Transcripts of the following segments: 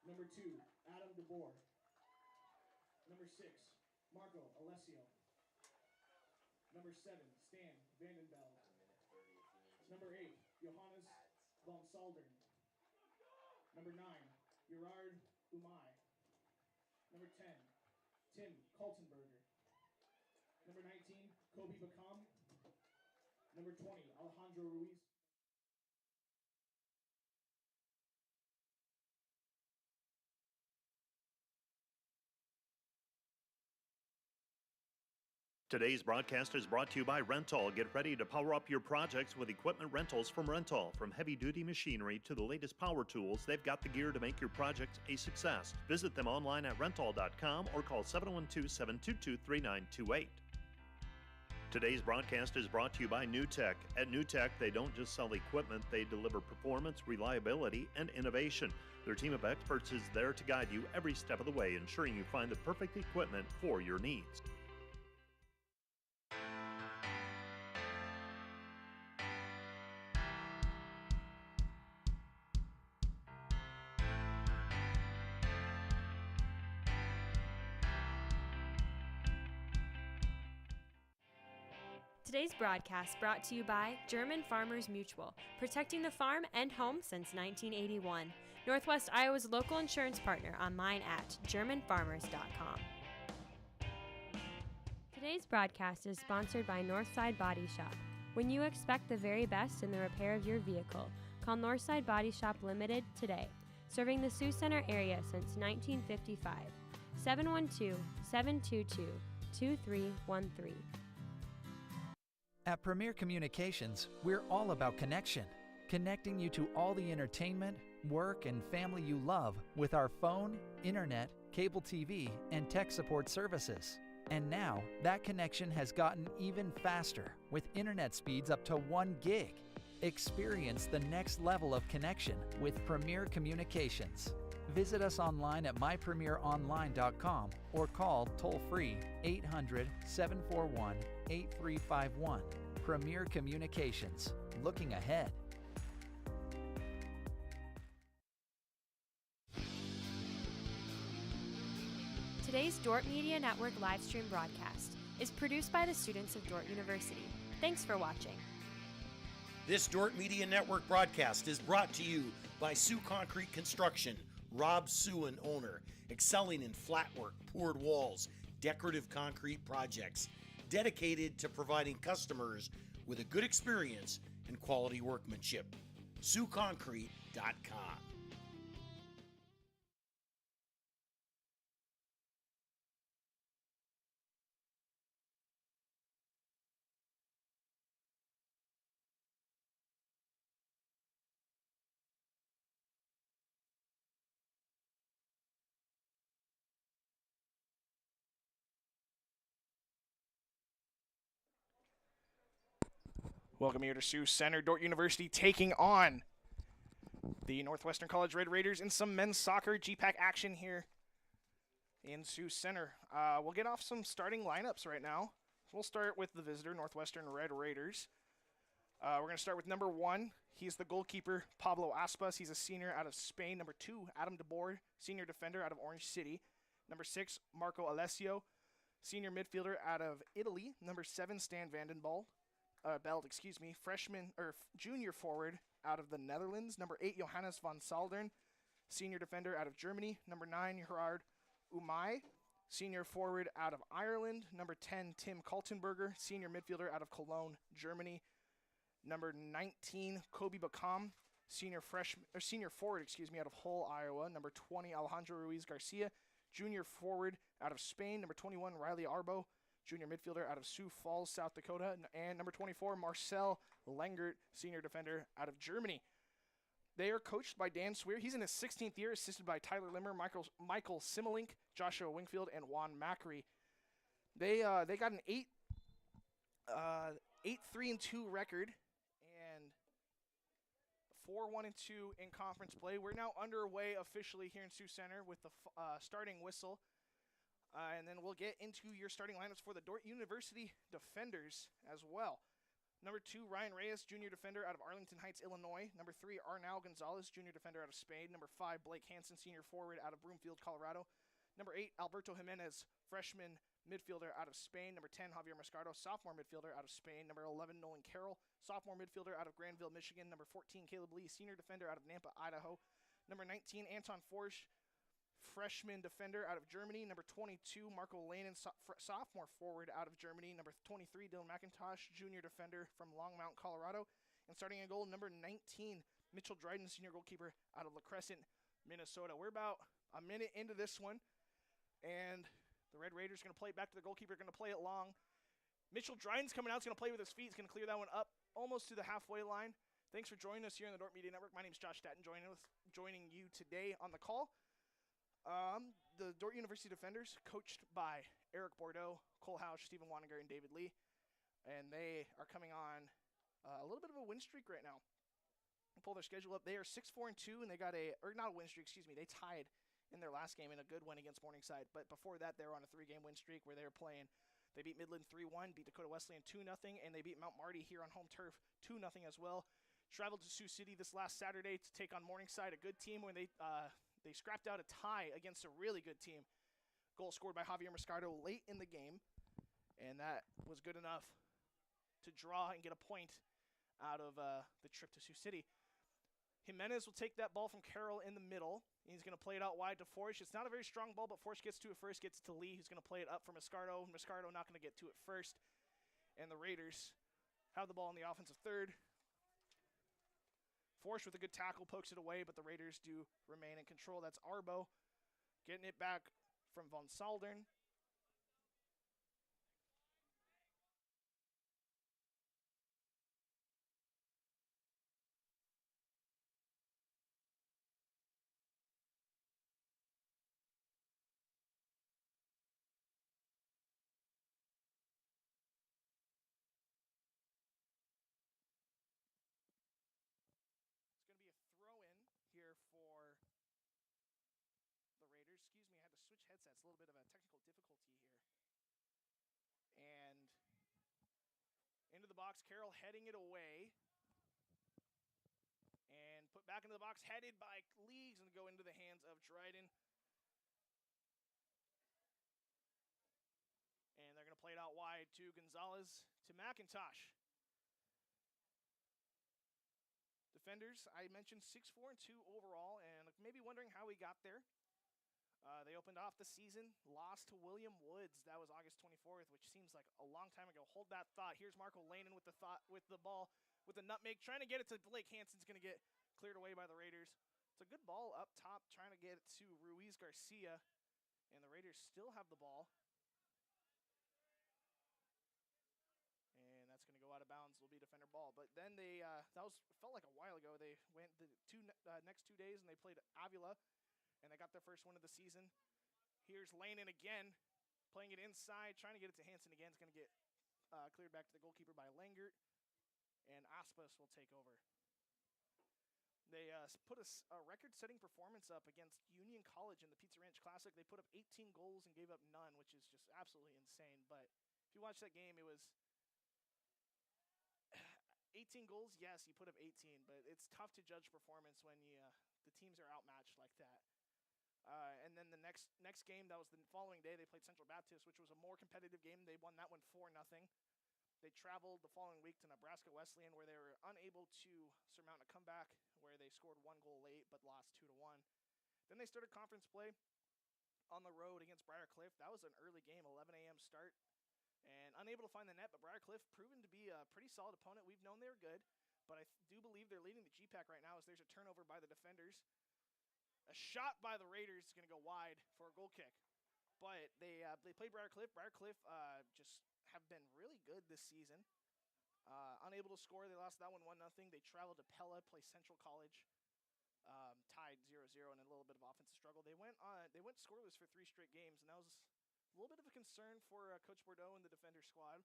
Number 2, Adam DeBoer. Number 6, Marco Alessio. Number 7, Stan Vandenbeld. Number 8, Johannes von Saldern. Number 9, Gerard Umay. Number 10, Tim Kaltenberger. Number 19, Kobe Bakam. Number 20, Alejandro Ruiz. Today's broadcast is brought to you by Rental. Get ready to power up your projects with equipment rentals from Rental. From heavy-duty machinery to the latest power tools, they've got the gear to make your projects a success. Visit them online at rental.com or call 712-722-3928. Today's broadcast is brought to you by NewTek. At NewTek, they don't just sell equipment, they deliver performance, reliability, and innovation. Their team of experts is there to guide you every step of the way, ensuring you find the perfect equipment for your needs. Today's broadcast brought to you by German Farmers Mutual, protecting the farm and home since 1981. Northwest Iowa's local insurance partner, online at germanfarmers.com. Today's broadcast is sponsored by Northside Body Shop. When you expect the very best in the repair of your vehicle, call Northside Body Shop Limited today, serving the Sioux Center area since 1955. 712-722-2313. At Premier Communications, we're all about connection. Connecting you to all the entertainment, work, and family you love with our phone, internet, cable TV, and tech support services. And now, that connection has gotten even faster with internet speeds up to 1 gig. Experience the next level of connection with Premier Communications. Visit us online at mypremieronline.com or call toll-free 800-741-8351. Premier Communications. Looking ahead. Today's Dordt Media Network livestream broadcast is produced by the students of Dordt University. Thanks for watching. This Dordt Media Network broadcast is brought to you by Sioux Concrete Construction. Rob Suen, owner, excelling in flat work, poured walls, decorative concrete projects, dedicated to providing customers with a good experience and quality workmanship. SiouxConcrete.com. Welcome here to Sioux Center. Dordt University taking on the Northwestern College Red Raiders in some men's soccer GPAC action here in Sioux Center. We'll get off some starting lineups right now. We'll start with the visitor, Northwestern Red Raiders. We're going to start with number 1. He's the goalkeeper, Pablo Aspas. He's a senior out of Spain. Number 2, Adam DeBoer, senior defender out of Orange City. Number 6, Marco Alessio, senior midfielder out of Italy. Number 7, Stan Vandenbeld. Junior forward out of the Netherlands. Number 8, Johannes von Saldern, senior defender out of Germany. Number 9, Gerard Umay, senior forward out of Ireland. Number 10, Tim Kaltenberger, senior midfielder out of Cologne, Germany. Number 19, Kobe Bakam, senior forward out of Hull, Iowa. Number 20, Alejandro Ruiz Garcia, junior forward out of Spain. Number 21, Riley Arbo, junior midfielder out of Sioux Falls, South Dakota. And number 24, Marcel Lengert, senior defender out of Germany. They are coached by Dan Swear. He's in his 16th year, assisted by Tyler Limmer, Michael Simmelink, Joshua Wingfield, and Juan Macri. They got an 8-3-2 record and 4-1-2 in conference play. We're now underway officially here in Sioux Center with the starting whistle. And then we'll get into your starting lineups for the Dordt University defenders as well. Number 2, Ryan Reyes, junior defender out of Arlington Heights, Illinois. Number 3, Arnal Gonzalez, junior defender out of Spain. Number 5, Blake Hansen, senior forward out of Broomfield, Colorado. Number 8, Alberto Jimenez, freshman midfielder out of Spain. Number 10, Javier Moscardo, sophomore midfielder out of Spain. Number 11, Nolan Carroll, sophomore midfielder out of Granville, Michigan. Number 14, Caleb Lee, senior defender out of Nampa, Idaho. Number 19, Anton Forsch, freshman defender out of Germany. Number 22, Marco Lanen, sophomore forward out of Germany. Number 23, Dylan McIntosh, junior defender from Longmount, Colorado. And starting in goal, number 19, Mitchell Dryden, senior goalkeeper out of La Crescent, Minnesota. We're about a minute into this one, and the Red Raiders going to play it back to the goalkeeper, going to play it long. Mitchell Dryden's coming out. He's going to play with his feet. He's going to clear that one up almost to the halfway line. Thanks for joining us here on the Dordt Media Network. My name is Josh Statten, joining you today on the call. The Dordt University Defenders, coached by Eric Bordeaux, Cole Hausch, Stephen Waninger, and David Lee. And they are coming on a little bit of a win streak right now. Pull their schedule up. They are 6-4-2, and they got not a win streak, excuse me. They tied in their last game in a good win against Morningside. But before that, they were on a 3-game win streak where they were playing. They beat Midland 3-1, beat Dakota Wesleyan 2-0, and they beat Mount Marty here on home turf 2-0 as well. Traveled to Sioux City this last Saturday to take on Morningside, a good team when they scrapped out a tie against a really good team. Goal scored by Javier Moscardo late in the game, and that was good enough to draw and get a point out of the trip to Sioux City. Jimenez will take that ball from Carroll in the middle. He's going to play it out wide to Forsch. It's not a very strong ball, but Forsch gets to it first, gets it to Lee, who's going to play it up for Moscardo. Moscardo not going to get to it first, and the Raiders have the ball in the offensive third. Forsch with a good tackle pokes it away, but the Raiders do remain in control. That's Arbo getting it back from Von Saldern. Going to be a throw-in here for the Raiders. Excuse me, I had to switch headsets. A little bit of a technical difficulty here. And into the box, Carroll heading it away. And put back into the box, headed by Leagues, and go into the hands of Dryden. And they're going to play it out wide to Gonzalez, to McIntosh. Defenders, I mentioned 6-4-2 overall, and maybe wondering how we got there. They opened off the season, lost to William Woods. That was August 24th, which seems like a long time ago. Hold that thought. Here's Marco Lanen with the ball, with the nutmeg, trying to get it to Blake Hansen's going to get cleared away by the Raiders. It's a good ball up top, trying to get it to Ruiz Garcia, and the Raiders still have the ball. And that's going to go out of bounds. Will be defender ball. But then they felt like a while ago. They went the next 2 days and they played Avila, and they got their first win of the season. Here's Lanen again, playing it inside, trying to get it to Hansen again. It's going to get cleared back to the goalkeeper by Langert, and Aspas will take over. They put a record-setting performance up against Union College in the Pizza Ranch Classic. They put up 18 goals and gave up none, which is just absolutely insane. But if you watch that game, it was 18 goals, yes, you put up 18, but it's tough to judge performance when the teams are outmatched like that. And then the next game, that was the following day, they played Central Baptist, which was a more competitive game. They won that one 4-0. They traveled the following week to Nebraska Wesleyan, where they were unable to surmount a comeback, where they scored 1 goal late but lost 2-1. Then they started conference play on the road against Briarcliff. That was an early game, 11 a.m. start. And unable to find the net, but Briarcliff proven to be a pretty solid opponent. We've known they were good, but I do believe they're leading the GPAC right now as there's a turnover by the defenders. A shot by the Raiders is going to go wide for a goal kick. But they played Briarcliff. Briarcliff just have been really good this season. Unable to score. They lost that one 1-0. They traveled to Pella, play Central College. Tied 0-0 and a little bit of offensive struggle. They went scoreless for 3 straight games, and that was a little bit of a concern for Coach Bordeaux and the defender squad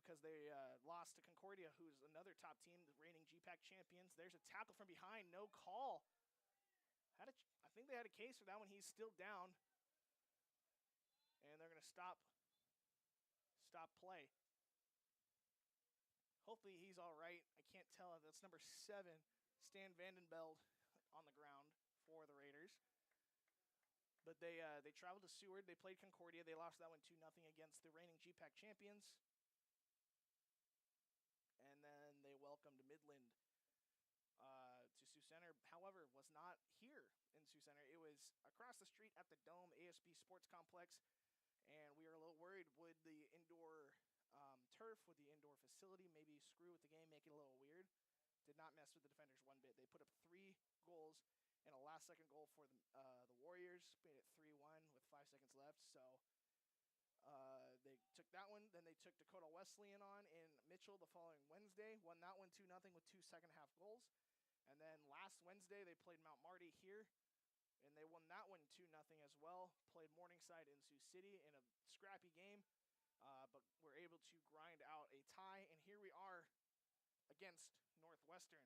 because they lost to Concordia, who's another top team, the reigning GPAC champions. There's a tackle from behind, no call. I think they had a case for that one. He's still down, and they're going to stop play. hopefully he's all right. I can't tell. That's number 7, Stan Vandenbeld, on the ground for the Raiders. But they traveled to Seward. They played Concordia. They lost that one 2-0 against the reigning GPAC champions. And then they welcomed Midland to Sioux Center. However, was not here in Sioux Center. It was across the street at the Dome ASB Sports Complex. And we were a little worried, would the indoor turf, would the indoor facility maybe screw with the game, make it a little weird? Did not mess with the defenders one bit. They put up 3 goals and a last-second goal for the Warriors. Made it 3-1 with 5 seconds left. So they took that one. Then they took Dakota Wesleyan on in Mitchell the following Wednesday. Won that one 2-0 with 2 second-half goals. And then last Wednesday they played Mount Marty here. And they won that one 2-0 as well. Played Morningside in Sioux City in a scrappy game. But were able to grind out a tie. And here we are against Northwestern.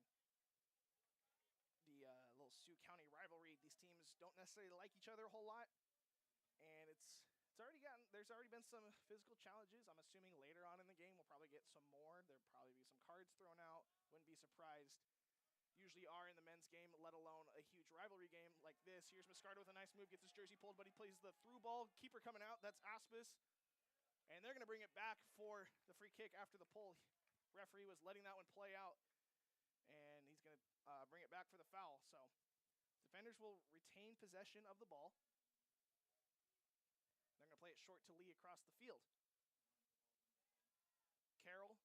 The little Sioux County rivalry. These teams don't necessarily like each other a whole lot. And there's already been some physical challenges. I'm assuming later on in the game we'll probably get some more. There'll probably be some cards thrown out. Wouldn't be surprised. Usually are in the men's game, let alone a huge rivalry game like this. Here's Moscardo with a nice move, gets his jersey pulled, but he plays the through ball. Keeper coming out, that's Aspis. And they're going to bring it back for the free kick after the pull. Referee was letting that one play out, and he's going to bring it back for the foul. So defenders will retain possession of the ball. They're going to play it short to Lee across the field. Carroll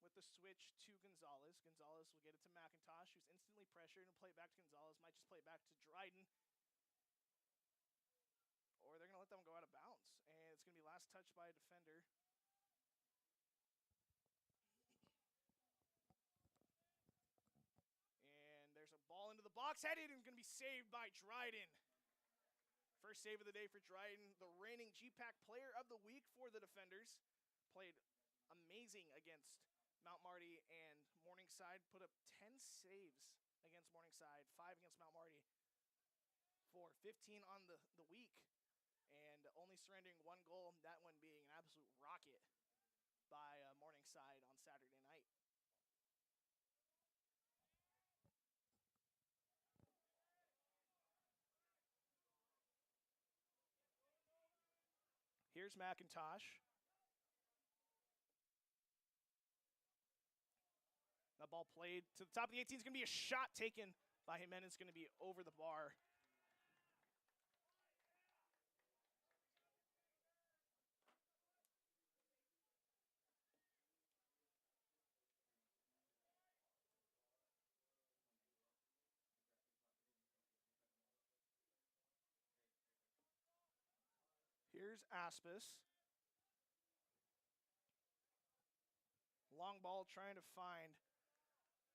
with the switch to Gonzalez. Gonzalez will get it to McIntosh, who's instantly pressured, and play it back to Gonzalez. Might just play it back to Dryden. Or they're going to let them go out of bounds. And it's going to be last touch by a defender. And there's a ball into the box. Headed and going to be saved by Dryden. First save of the day for Dryden, the reigning GPAC player of the week for the defenders. Played amazing against Mount Marty and Morningside. Put up 10 saves against Morningside, 5 against Mount Marty for 15 on the week. And only surrendering 1 goal, that one being an absolute rocket by Morningside on Saturday night. Here's McIntosh. That ball played to the top of the 18 is going to be a shot taken by Jimenez. It's going to be over the bar. Here's Aspis. Long ball trying to find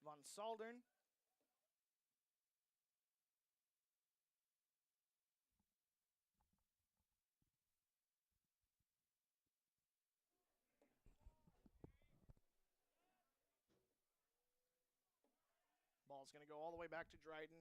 Von Saldern. Ball's going to go all the way back to Dryden.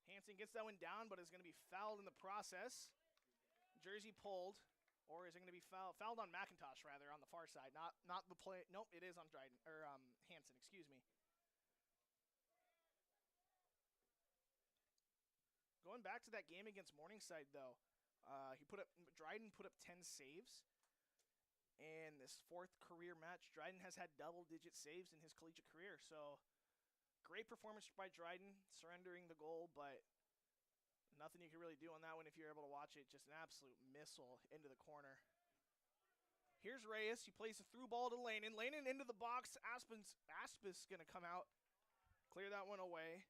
Hansen gets that one down, but is going to be fouled in the process. Jersey pulled, or is it going to be fouled on McIntosh, rather, on the far side? Not the play. Nope, it is on Dryden, or Hansen, excuse me. Going back to that game against Morningside, though, Dryden put up 10 saves. And this 4th career match, Dryden has had double-digit saves in his collegiate career, so great performance by Dryden, surrendering the goal, but nothing you can really do on that one if you're able to watch it. Just an absolute missile into the corner. Here's Reyes. He plays a through ball to Lanin. Lanin into the box. Aspis going to come out, clear that one away.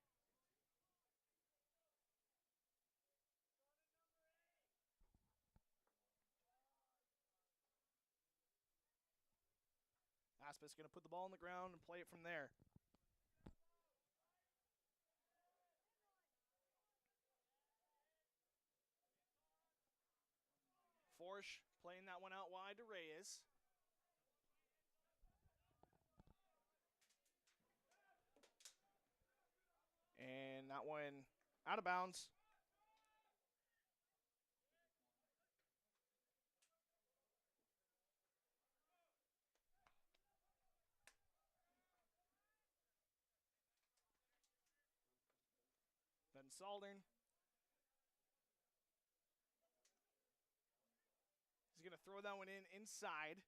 Aspis going to put the ball on the ground and play it from there. Forsch playing that one out wide to Reyes. Out of bounds. Van Saldern. He's going to throw that one inside.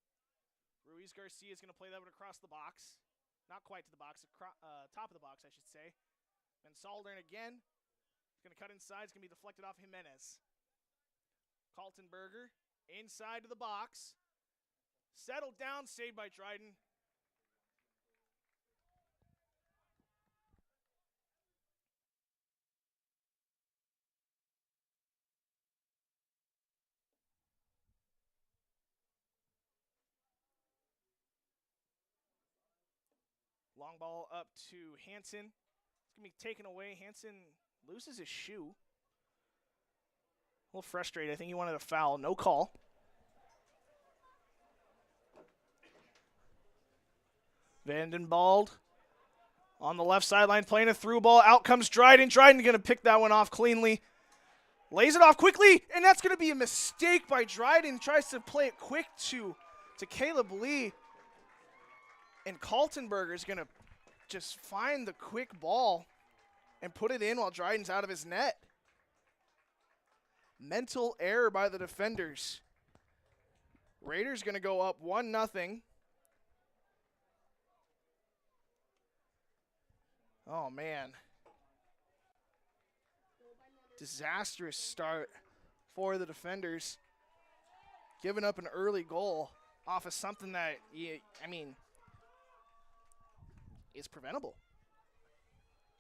Ruiz Garcia is going to play that one across the box. Not quite to the box, top of the box, I should say. Van Saldern again. He's going to cut inside. It's going to be deflected off Jimenez. Kaltenberger inside to the box. Settled down, saved by Dryden. Long ball up to Hansen. It's going to be taken away. Hansen loses his shoe. A little frustrated. I think he wanted a foul. No call. Vandenbald on the left sideline playing a through ball. Out comes Dryden. Dryden going to pick that one off cleanly. Lays it off quickly, and that's going to be a mistake by Dryden. Tries to play it quick to Caleb Lee. And Kaltenberger is going to just find the quick ball and put it in while Dryden's out of his net. Mental error by the defenders. Raiders going to go up 1-0. Oh, man. Disastrous start for the defenders. Giving up an early goal off of something that, is preventable.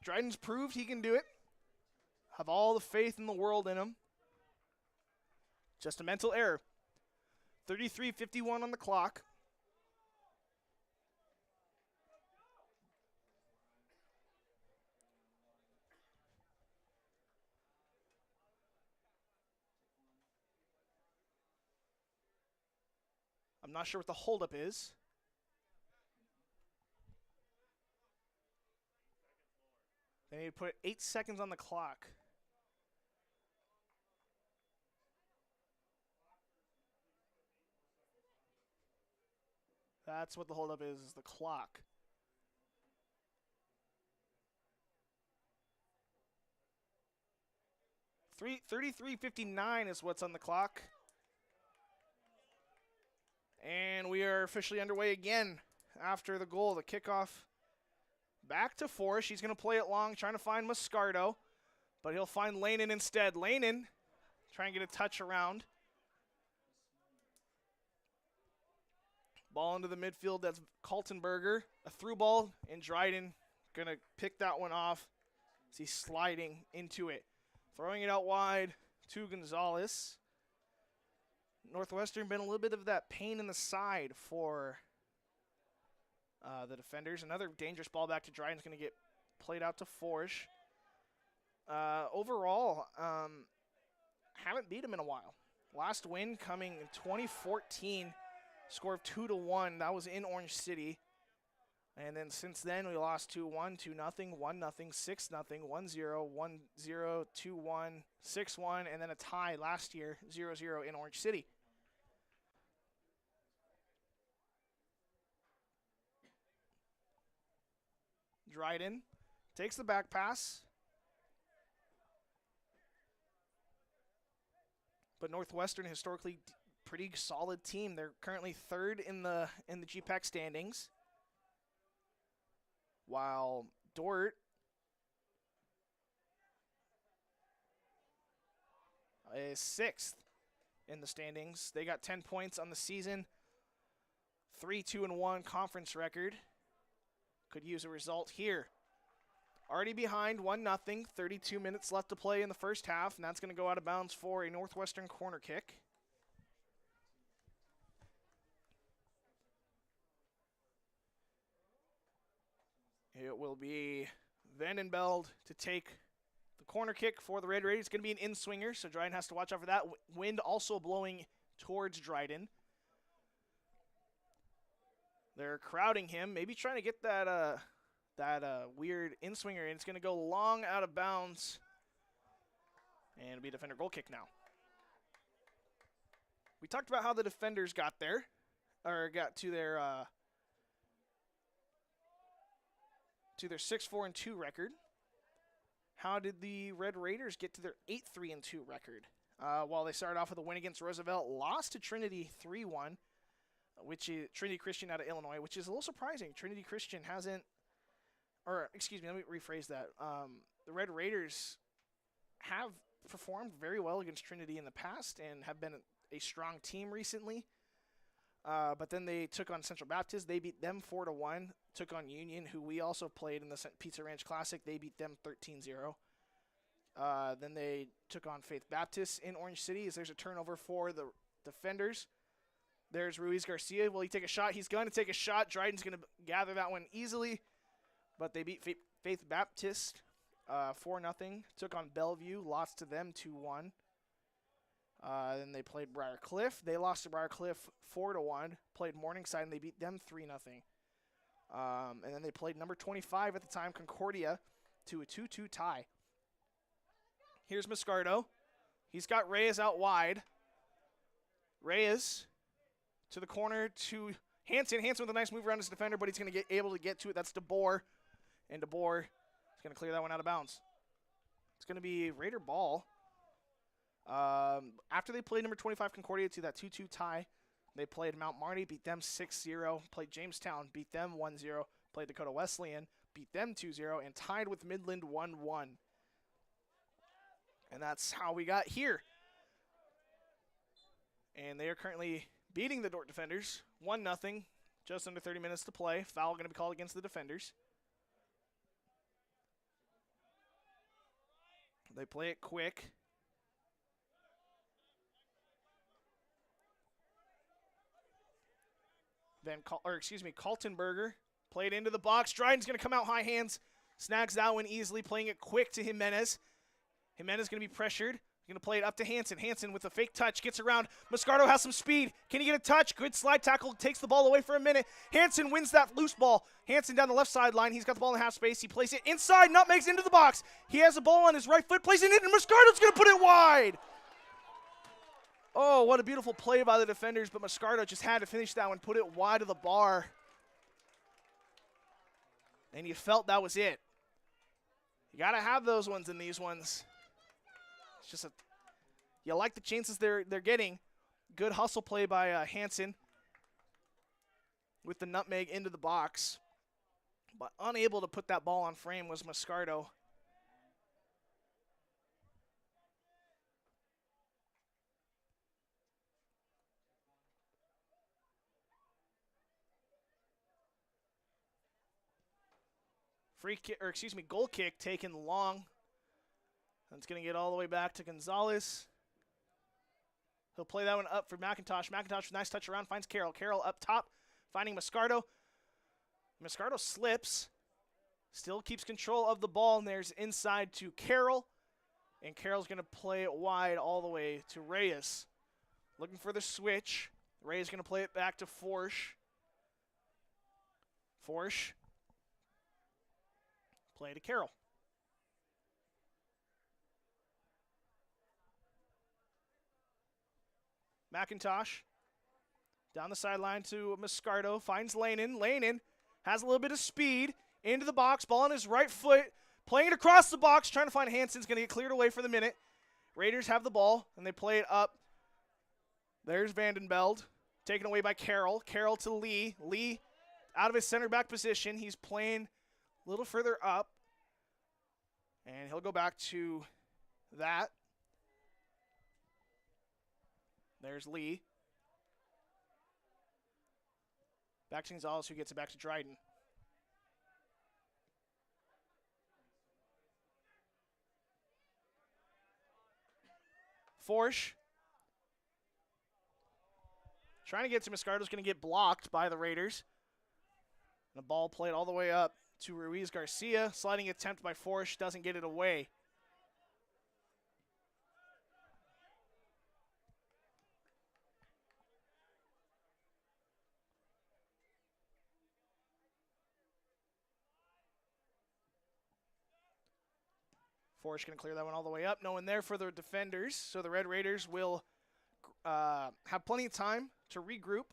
Dryden's proved he can do it. Have all the faith in the world in him. Just a mental error. 33:51 on the clock. I'm not sure what the holdup is. They need to put 8 seconds on the clock. That's what the holdup is the clock. Three 33:59 is what's on the clock. And we are officially underway again after the goal, the kickoff. Back to Forrest. He's going to play it long, trying to find Moscardo. But he'll find Lanin instead. Lanin trying to get a touch around. Ball into the midfield. That's Kaltenberger. A through ball, and Dryden going to pick that one off as he's sliding into it. Throwing it out wide to Gonzalez. Northwestern been a little bit of that pain in the side for the defenders. Another dangerous ball back to Dryden's going to get played out to Forge. Overall, haven't beat him in a while. Last win coming in 2014, score of 2-1. That was in Orange City. And then since then, we lost 2-1, 2-0, 1-0, 6-0, 1-0, 1-0, 2-1, 6-1, and then a tie last year, 0-0 in Orange City. Dryden takes the back pass. But Northwestern, historically pretty solid team. They're currently third in the GPAC standings, while Dordt is sixth in the standings. They got 10 points on the season, 3-2-1 conference record. Could use a result here. Already behind 1-0, 32 minutes left to play in the first half, and that's going to go out of bounds for a Northwestern corner kick. It will be Vandenbeld to take the corner kick for the Red Raiders. It's going to be an in-swinger, so Dryden has to watch out for that. Wind also blowing towards Dryden. They're crowding him, maybe trying to get that weird in-swinger, and it's going to go long out of bounds And it'll be a defender goal kick now. We talked about how the defenders got there, or got to their 6-4-2 record. How did the Red Raiders get to their 8-3-2 record? Well, they started off with a win against Roosevelt, lost to Trinity 3-1, which is Trinity Christian out of Illinois, which is a little surprising. Trinity Christian hasn't, or excuse me, let me rephrase that. The Red Raiders have performed very well against Trinity in the past and have been a strong team recently. But then they took on Central Baptist. They beat them 4-1. Took on Union, who we also played in the Pizza Ranch Classic. They beat them 13-0. Then they took on Faith Baptist in Orange City as there's a turnover for the defenders. There's Ruiz Garcia. Will he take a shot? He's going to take a shot. Dryden's going to gather that one easily. But they beat Faith Baptist 4-0. Took on Bellevue. Lost to them 2-1. Then they played Briar Cliff. They lost to Briar Cliff 4-1. Played Morningside, and they beat them 3-0. And then they played number 25 at the time, Concordia, to a 2-2 tie. Here's Moscardo. He's got Reyes out wide. Reyes to the corner to Hansen. Hansen with a nice move around his defender, but he's going to get able to get to it. That's DeBoer. And DeBoer is going to clear that one out of bounds. It's going to be Raider ball. After they played number 25 Concordia to that 2-2 tie, they played Mount Marty, beat them 6-0. Played Jamestown, beat them 1-0. Played Dakota Wesleyan, beat them 2-0, and tied with Midland 1-1. And that's how we got here. And they are currently beating the Dordt defenders 1-0. Just under 30 minutes to play. Foul going to be called against the defenders. They play it quick. Then, Kaltenberger played into the box. Dryden's going to come out high hands. Snags that one easily, playing it quick to Jimenez. Jimenez going to be pressured. Going to play it up to Hansen. Hansen with a fake touch. Gets around. Moscardo has some speed. Can he get a touch? Good slide tackle. Takes the ball away for a minute. Hansen wins that loose ball. Hansen down the left sideline. He's got the ball in half space. He plays it inside. Nutmegs into the box. He has the ball on his right foot. Plays it in, and Moscardo's going to put it wide. Oh, what a beautiful play by the defenders, but Moscardo just had to finish that one, put it wide of the bar. And you felt that was it. You got to have those ones in these ones. It's just you like the chances they're getting. Good hustle play by Hansen with the nutmeg into the box. But unable to put that ball on frame was Moscardo. Goal kick taken long. That's going to get all the way back to Gonzalez. He'll play that one up for McIntosh. McIntosh, nice touch around, finds Carroll. Carroll up top, finding Moscardo. Moscardo slips, still keeps control of the ball, and there's inside to Carroll. And Carroll's going to play it wide all the way to Reyes. Looking for the switch. Reyes going to play it back to Forsch. Forsch. Play to Carroll. McIntosh down the sideline to Moscardo. Finds Lanin. Lanin has a little bit of speed. Into the box. Ball on his right foot. Playing it across the box. Trying to find Hansen's going to get cleared away for the minute. Raiders have the ball, and they play it up. There's Vandenbeld. Taken away by Carroll. Carroll to Lee. Lee out of his center back position. He's playing a little further up. And he'll go back to that. There's Lee. Back to Gonzalez, who gets it back to Dryden. Forsch. Trying to get to Moscardo's going to get blocked by the Raiders. The ball played all the way up to Ruiz Garcia. Sliding attempt by Forsch, doesn't get it away. Forrest going to clear that one all the way up. No one there for the defenders, so the Red Raiders will have plenty of time to regroup.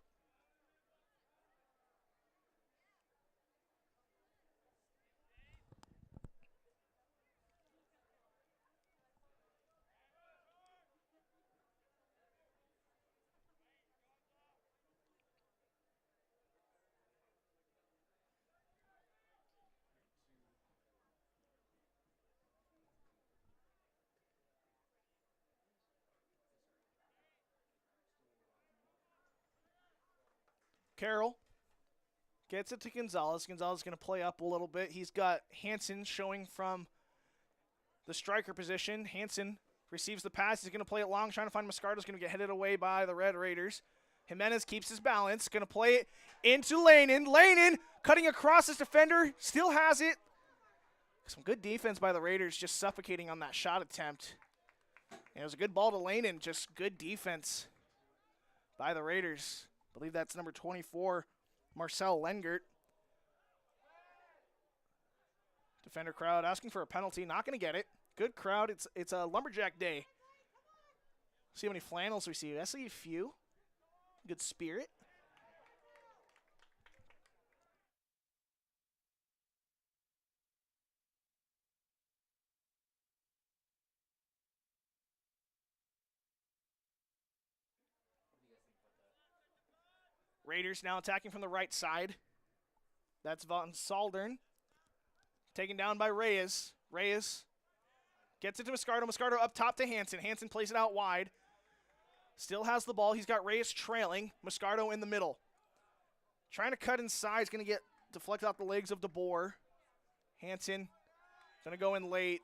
Carroll gets it to Gonzalez. Gonzalez is going to play up a little bit. He's got Hansen showing from the striker position. Hansen receives the pass. He's going to play it long, trying to find Moscardo. Is going to get headed away by the Red Raiders. Jimenez keeps his balance. Going to play it into Lanin. Lanin cutting across his defender. Still has it. Some good defense by the Raiders, just suffocating on that shot attempt. And it was a good ball to Lanin. Just good defense by the Raiders. I believe that's number 24, Marcel Lengert. Defender crowd asking for a penalty. Not going to get it. Good crowd. It's a Lumberjack day. See how many flannels we see. I see a few. Good spirit. Raiders now attacking from the right side. That's Von Saldern. Taken down by Reyes. Reyes gets it to Moscardo. Moscardo up top to Hansen. Hansen plays it out wide. Still has the ball. He's got Reyes trailing. Moscardo in the middle. Trying to cut inside. He's going to get deflected off the legs of DeBoer. Hansen going to go in late.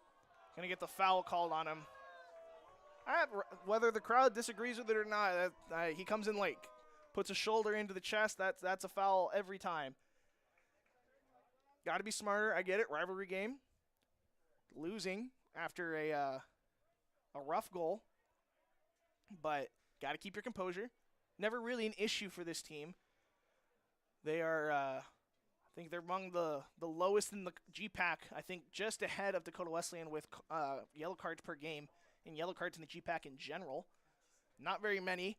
Going to get the foul called on him. Whether the crowd disagrees with it or not, he comes in late. Puts a shoulder into the chest. That's a foul every time. Got to be smarter. I get it. Rivalry game. Losing after a rough goal. But got to keep your composure. Never really an issue for this team. They are, I think they're among the lowest in the GPAC. I think just ahead of Dakota Wesleyan with yellow cards per game and yellow cards in the GPAC in general. Not very many.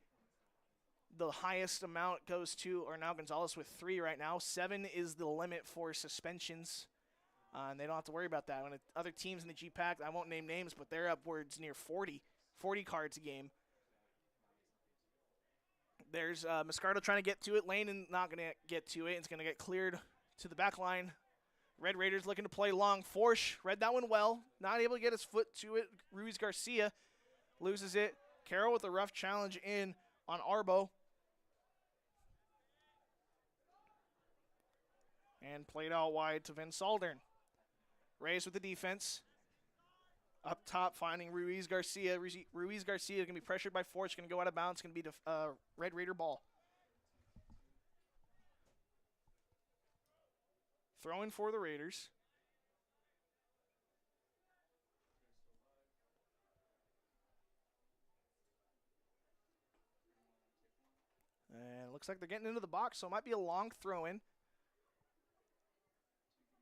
The highest amount goes to Arnau Gonzalez with 3 right now. 7 is the limit for suspensions, and they don't have to worry about that. When other teams in the GPAC, I won't name names, but they're upwards near 40 cards a game. There's Moscardo trying to get to it. Lane not going to get to it. It's going to get cleared to the back line. Red Raiders looking to play long. Forsch read that one well. Not able to get his foot to it. Ruiz Garcia loses it. Carroll with a rough challenge in on Arbo. And played out wide to Van Saldern. Reyes with the defense. Up top, finding Ruiz Garcia. Ruiz Garcia is going to be pressured by Force. Going to go out of bounds. Going to be Red Raider ball. Throwing for the Raiders. And it looks like they're getting into the box, so it might be a long throw-in.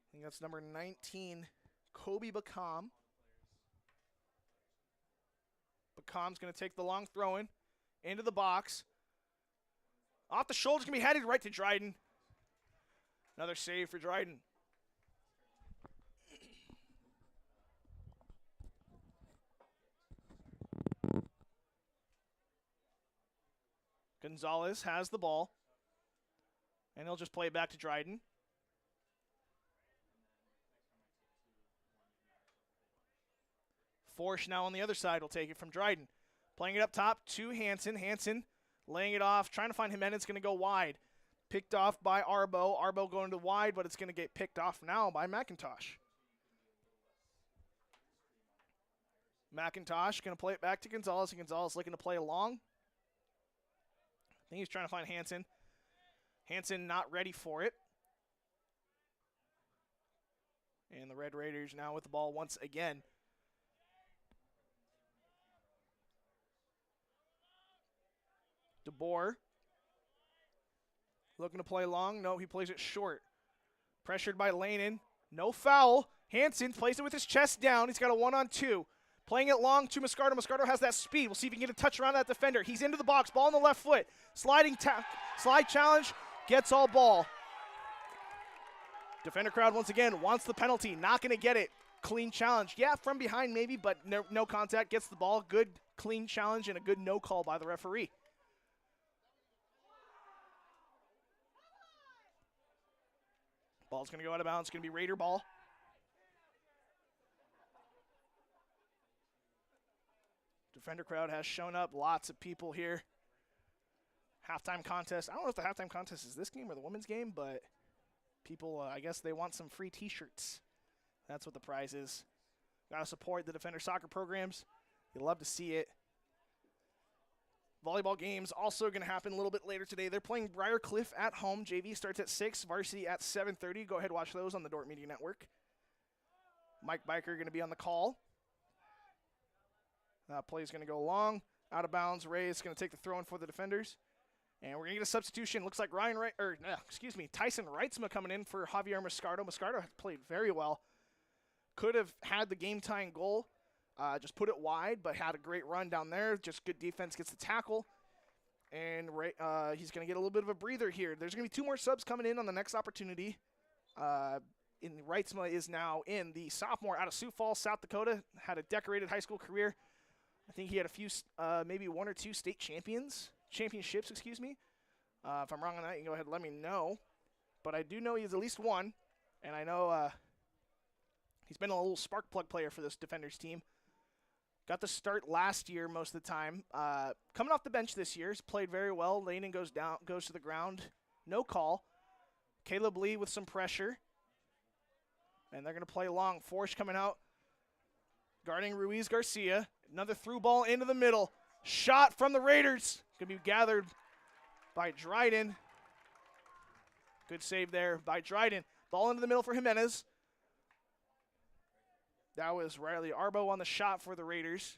I think that's number 19, Kobe Bakam. Bakam's going to take the long throw-in into the box. Off the shoulder's going to be headed right to Dryden. Another save for Dryden. Gonzalez has the ball. And he'll just play it back to Dryden. Forsch now on the other side will take it from Dryden. Playing it up top to Hansen. Hansen laying it off, trying to find Jimenez. Going to go wide. Picked off by Arbo. Arbo going to wide, but it's going to get picked off now by McIntosh. McIntosh going to play it back to Gonzalez. And Gonzalez looking to play along. I think he's trying to find Hansen. Hansen not ready for it. And the Red Raiders now with the ball once again. DeBoer looking to play long. No, he plays it short. Pressured by Lanin. No foul. Hansen plays it with his chest down. He's got a 1-on-2. Playing it long to Moscardo. Moscardo has that speed. We'll see if he can get a touch around that defender. He's into the box. Ball on the left foot. Slide challenge. Gets all ball. Defender crowd once again wants the penalty. Not going to get it. Clean challenge. Yeah, from behind maybe, but no contact. Gets the ball. Good clean challenge and a good no call by the referee. Ball's going to go out of bounds. It's going to be Raider ball. Defender crowd has shown up. Lots of people here. Halftime contest. I don't know if the halftime contest is this game or the women's game, but people, I guess they want some free T-shirts. That's what the prize is. Got to support the Defender soccer programs. You'd love to see it. Volleyball games also going to happen a little bit later today. They're playing Briarcliff at home. JV starts at 6, varsity at 7:30. Go ahead and watch those on the Dordt Media Network. Mike Biker going to be on the call. That play is going to go long. Out of bounds. Ray is going to take the throw in for the defenders. And we're going to get a substitution. Looks like Tyson Reitzma coming in for Javier Moscardo. Moscardo played very well. Could have had the game-tying goal. Just put it wide, but had a great run down there. Just good defense, gets the tackle. And he's going to get a little bit of a breather here. There's going to be 2 more subs coming in on the next opportunity. Reitzma is now in. The sophomore out of Sioux Falls, South Dakota. Had a decorated high school career. I think he had a few, maybe 1 or 2 state championships, excuse me. If I'm wrong on that, you can go ahead and let me know. But I do know he's at least 1. And I know he's been a little spark plug player for this Defenders team. Got the start last year most of the time. Coming off the bench this year, he's played very well. Laning goes to the ground. No call. Caleb Lee with some pressure. And they're going to play long. Forsch coming out. Guarding Ruiz Garcia. Another through ball into the middle. Shot from the Raiders. Going to be gathered by Dryden. Good save there by Dryden. Ball into the middle for Jimenez. That was Riley Arbo on the shot for the Raiders.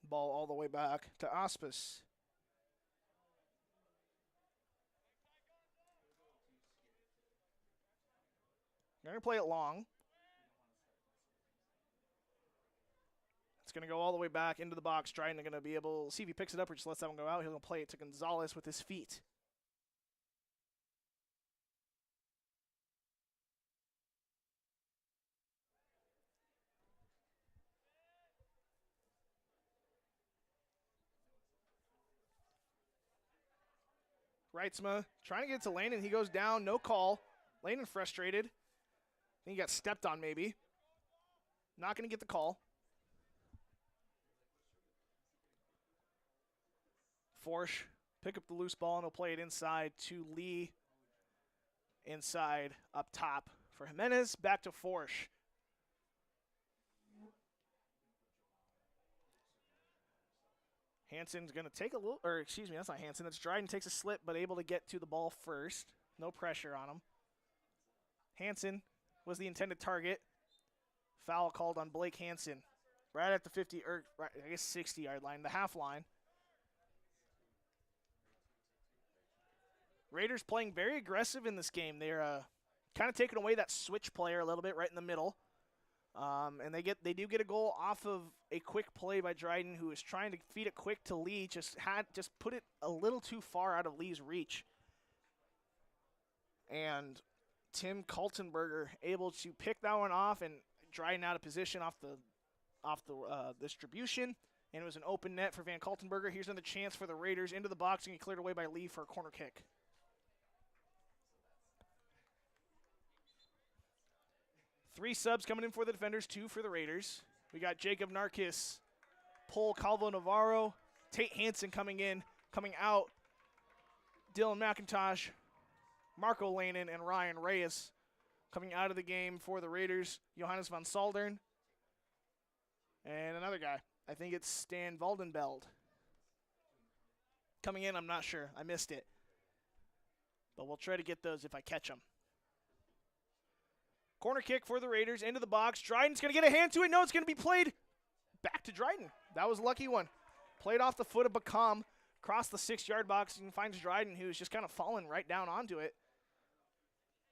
Ball all the way back to Aspis. They're going to play it long. It's going to go all the way back into the box. Dryden going to be able to see if he picks it up or just lets that one go out. He'll play it to Gonzalez with his feet. Reitzma trying to get it to Landon. He goes down, no call. Landon frustrated. I think he got stepped on maybe. Not going to get the call. Forsch pick up the loose ball and he'll play it inside to Lee. Inside up top for Jimenez. Back to Forsch. Hansen's going to take a little, or excuse me, that's not Hansen. That's Dryden, takes a slip, but able to get to the ball first. No pressure on him. Hansen was the intended target. Foul called on Blake Hansen. Right at the 50, or right, I guess 60-yard line, the half line. Raiders playing very aggressive in this game. They're kind of taking away that switch player a little bit right in the middle. And they do get a goal off of a quick play by Dryden, who is trying to feed it quick to Lee. Just put it a little too far out of Lee's reach. And Tim Kaltenberger able to pick that one off and Dryden out of position off the distribution. And it was an open net for Van Kaltenberger. Here's another chance for the Raiders into the box and get cleared away by Lee for a corner kick. Three subs coming in for the Defenders, 2 for the Raiders. We got Jacob Narkis, Paul Calvo Navarro, Tate Hansen coming in, coming out, Dylan McIntosh, Marco Lanen, and Ryan Reyes coming out of the game for the Raiders. Johannes van Saldern, and another guy. I think it's Stan Valdenbeld. Coming in, I'm not sure. I missed it. But we'll try to get those if I catch them. Corner kick for the Raiders into the box. Dryden's going to get a hand to it. No, it's going to be played back to Dryden. That was a lucky one. Played off the foot of Bacam. across the 6-yard box and finds Dryden, who's just kind of fallen right down onto it.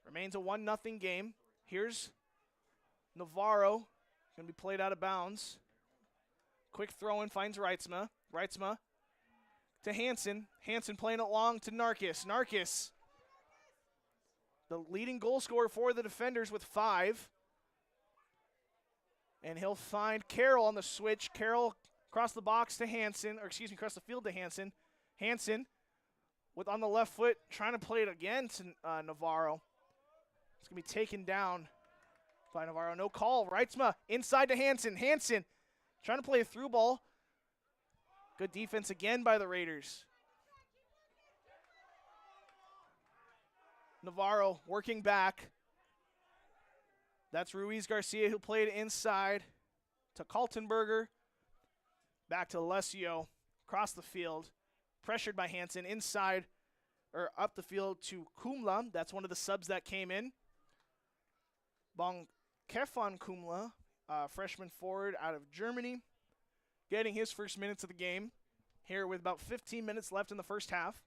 Remains a 1-0 game. Here's Navarro. Going to be played out of bounds. Quick throw in, finds Reitzma. Reitzma to Hansen. Hansen playing it long to Narkis. Narkis, the leading goal scorer for the defenders with 5. And he'll find Carroll on the switch. Carroll across the box to Hansen, or excuse me, across the field to Hansen. Hansen with on the left foot, trying to play it again to Navarro. It's going to be taken down by Navarro. No call. Reitzma inside to Hansen. Hansen trying to play a through ball. Good defense again by the Raiders. Navarro working back. That's Ruiz Garcia who played inside to Kaltenberger. Back to Alessio across the field. Pressured by Hansen inside or up the field to Kumla. That's one of the subs that came in. Bong Kefan Kumla, freshman forward out of Germany, getting his first minutes of the game here with about 15 minutes left in the first half.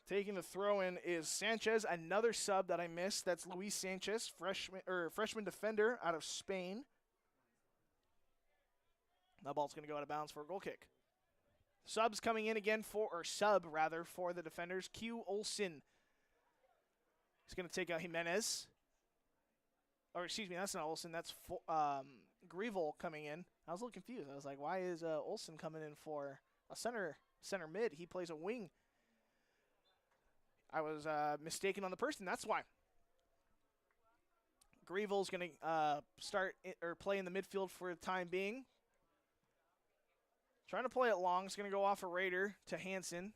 Taking the throw in is Sanchez, another sub that I missed. That's Luis Sanchez, freshman defender out of Spain. That ball's going to go out of bounds for a goal kick. Subs coming in again for the defenders. Q Olsen. He's going to take out Jimenez. Or excuse me, that's not Olsen. That's Grievel coming in. I was a little confused. I was like, why is Olsen coming in for a center mid? He plays a wing. I was mistaken on the person. That's why. Grievel's going to play in the midfield for the time being. Trying to play it long. It's going to go off a Raider to Hansen.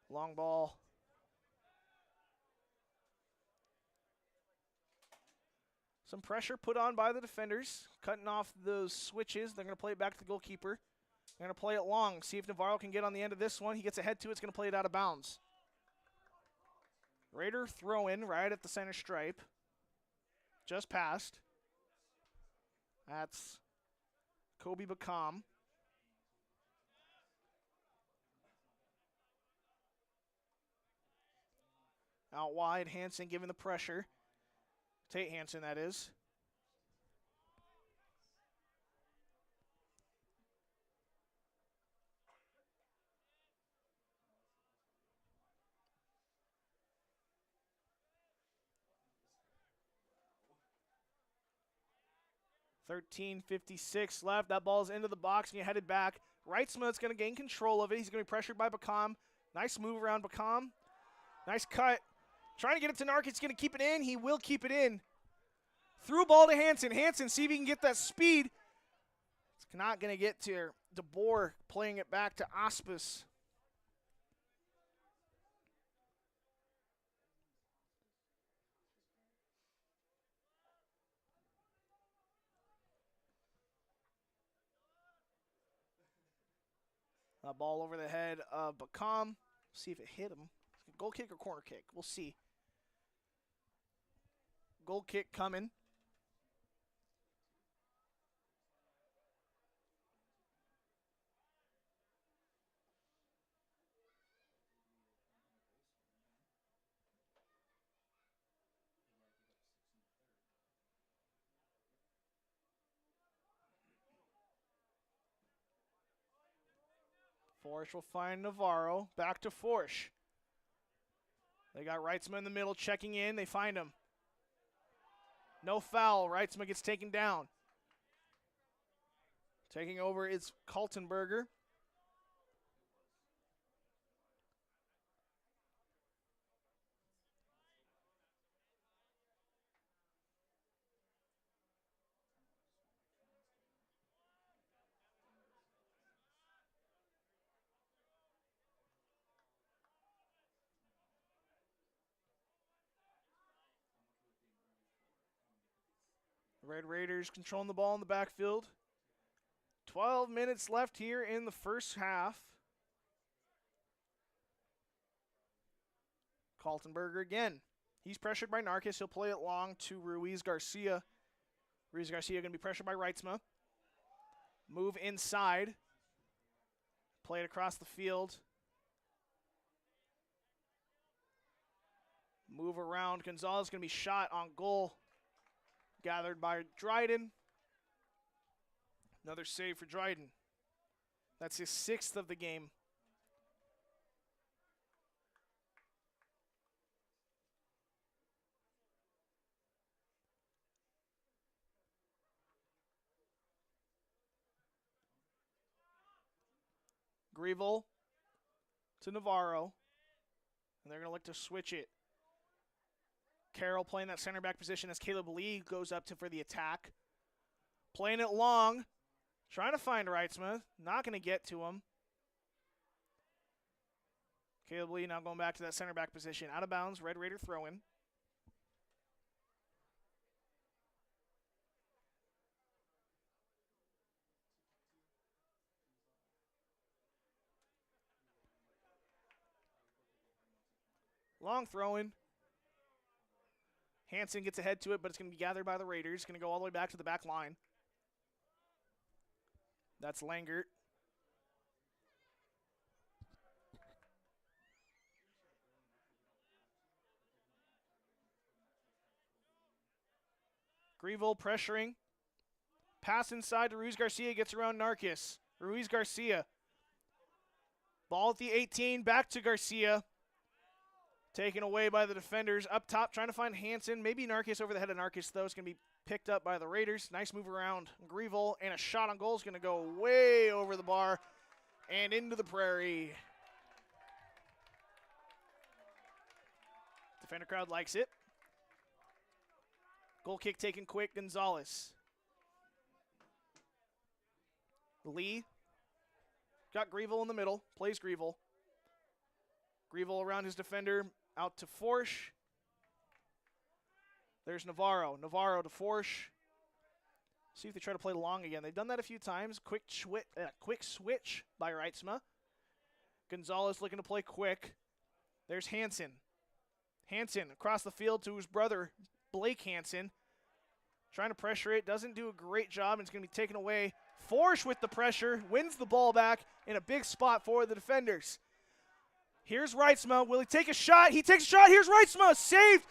Long ball. Some pressure put on by the defenders. Cutting off those switches. They're going to play it back to the goalkeeper. They're going to play it long. See if Navarro can get on the end of this one. He gets ahead to it. It's going to play it out of bounds. Raider throw in right at the center stripe. Just passed. That's Kobe Bakam. Out wide, Hansen giving the pressure. Tate Hansen, that is. $13:56 left. That ball's into the box and you headed back. Reitzma's going to gain control of it. He's going to be pressured by Bakam. Nice move around Bakam. Nice cut. Trying to get it to Nark. He's going to keep it in. He will keep it in. Through ball to Hansen. Hansen, see if he can get that speed. It's not going to get to DeBoer, playing it back to Aspis. A ball over the head of Bakam. See if it hit him. Goal kick or corner kick? We'll see. Goal kick coming. Forsch will find Navarro. Back to Forsch. They got Reitzma in the middle checking in. They find him. No foul. Reitzma gets taken down. Taking over is Kaltenberger. Red Raiders controlling the ball in the backfield. 12 minutes left here in the first half. Kaltenberger again. He's pressured by Narkis. He'll play it long to Ruiz Garcia. Ruiz Garcia going to be pressured by Reitzma. Move inside. Play it across the field. Move around. Gonzalez going to be shot on goal. Gathered by Dryden. Another save for Dryden. That's his 6th of the game. Greville to Navarro. And they're going to look to switch it. Carroll playing that center back position as Caleb Lee goes up for the attack. Playing it long. Trying to find Reitzma. Not going to get to him. Caleb Lee now going back to that center back position. Out of bounds. Red Raider throw in. Long throw in. Hansen gets ahead to it, but it's going to be gathered by the Raiders. Going to go all the way back to the back line. That's Langert. Greville pressuring. Pass inside to Ruiz Garcia. Gets around Narcus. Ruiz Garcia. Ball at the 18. Back to Garcia. Taken away by the defenders. Up top, trying to find Hansen. Maybe Narcus over the head of Narcus, though. It's going to be picked up by the Raiders. Nice move around Greville. And a shot on goal is going to go way over the bar and into the prairie. Defender crowd likes it. Goal kick taken quick. Gonzalez. Lee. Got Greville in the middle. Plays Greville. Greville around his defender. Out to Forsch. There's Navarro. Navarro to Forsch. See if they try to play long again. They've done that a few times. Quick switch by Reitzma. Gonzalez looking to play quick. There's Hansen. Hansen across the field to his brother, Blake Hansen. Trying to pressure it. Doesn't do a great job, and it's going to be taken away. Forsch with the pressure. Wins the ball back in a big spot for the defenders. Here's Reitzma. Will he take a shot? He takes a shot. Here's Reitzma. Saved.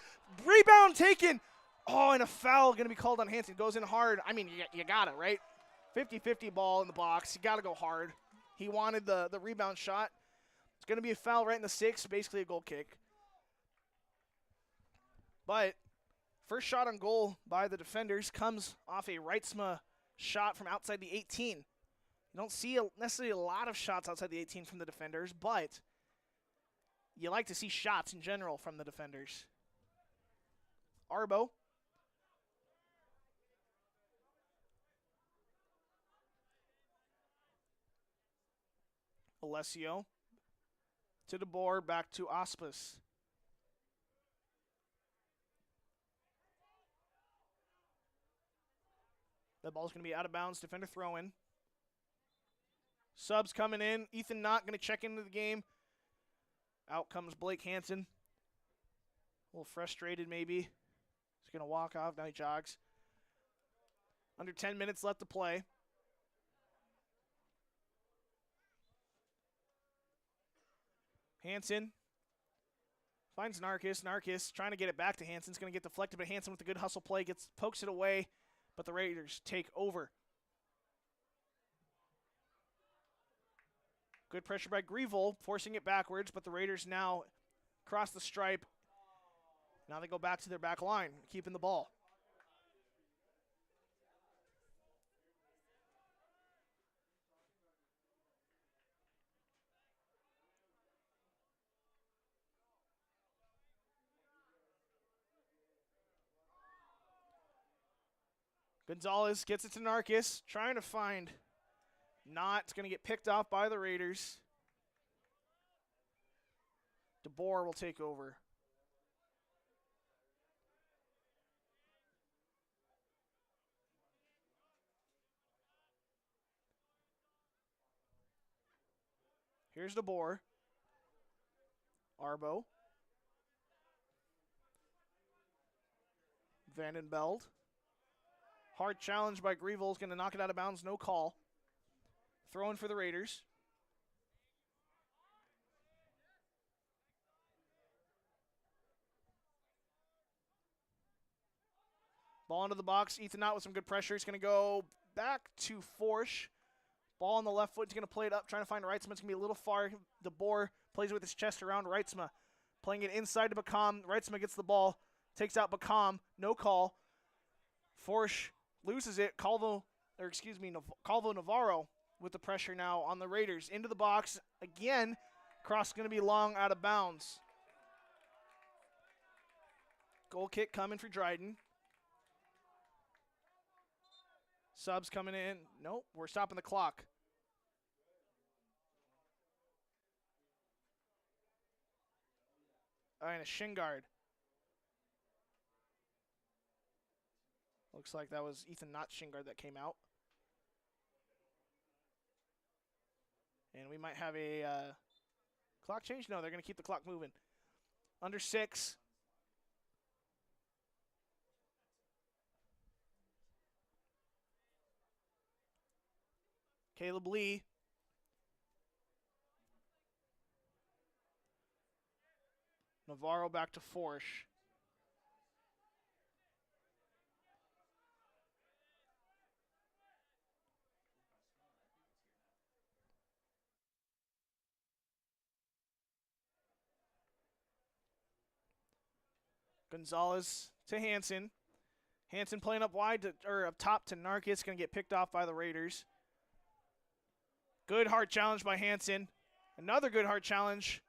Rebound taken. Oh, and a foul going to be called on Hansen. Goes in hard. I mean, you got it, right? 50-50 ball in the box. You got to go hard. He wanted the rebound shot. It's going to be a foul right in the 6, basically a goal kick. But first shot on goal by the defenders comes off a Reitzma shot from outside the 18. You don't see necessarily a lot of shots outside the 18 from the defenders, but you like to see shots in general from the defenders. Arbo. Alessio. To DeBoer, back to Aspas. The ball's going to be out of bounds. Defender throw in. Subs coming in. Ethan Knott going to check into the game. Out comes Blake Hansen. A little frustrated maybe. He's going to walk off. Now he jogs. Under 10 minutes left to play. Hansen finds Narcus. Narcus trying to get it back to Hansen. It's going to get deflected, but Hansen with a good hustle play pokes it away, but the Raiders take over. Good pressure by Greville, forcing it backwards, but the Raiders now cross the stripe. Now they go back to their back line, keeping the ball. Gonzalez gets it to Narcus, trying to find Knott. It's going to get picked off by the Raiders. DeBoer will take over. Here's DeBoer. Arbo. Vandenbeld. Hard challenge by Greville is going to knock it out of bounds. No call. Throwing for the Raiders. Ball into the box. Ethan Knott with some good pressure. He's going to go back to Forsch. Ball on the left foot. He's going to play it up, trying to find Reitzma. It's going to be a little far. DeBoer plays with his chest around Reitzma. Playing it inside to Bacam. Reitzma gets the ball. Takes out Bacam. No call. Forsch loses it. Calvo Navarro with the pressure now on the Raiders. Into the box. Again, cross going to be long, out of bounds. Goal kick coming for Dryden. Subs coming in. Nope, we're stopping the clock. And a shin guard. Looks like that was Ethan Knott's shin guard that came out. And we might have a clock change. No, they're going to keep the clock moving. Under 6. Caleb Lee. Navarro back to Forsch. Gonzalez to Hansen. Hansen playing up wide or up top to Narkis. Going to get picked off by the Raiders. Good hard challenge by Hansen. Another good hard challenge.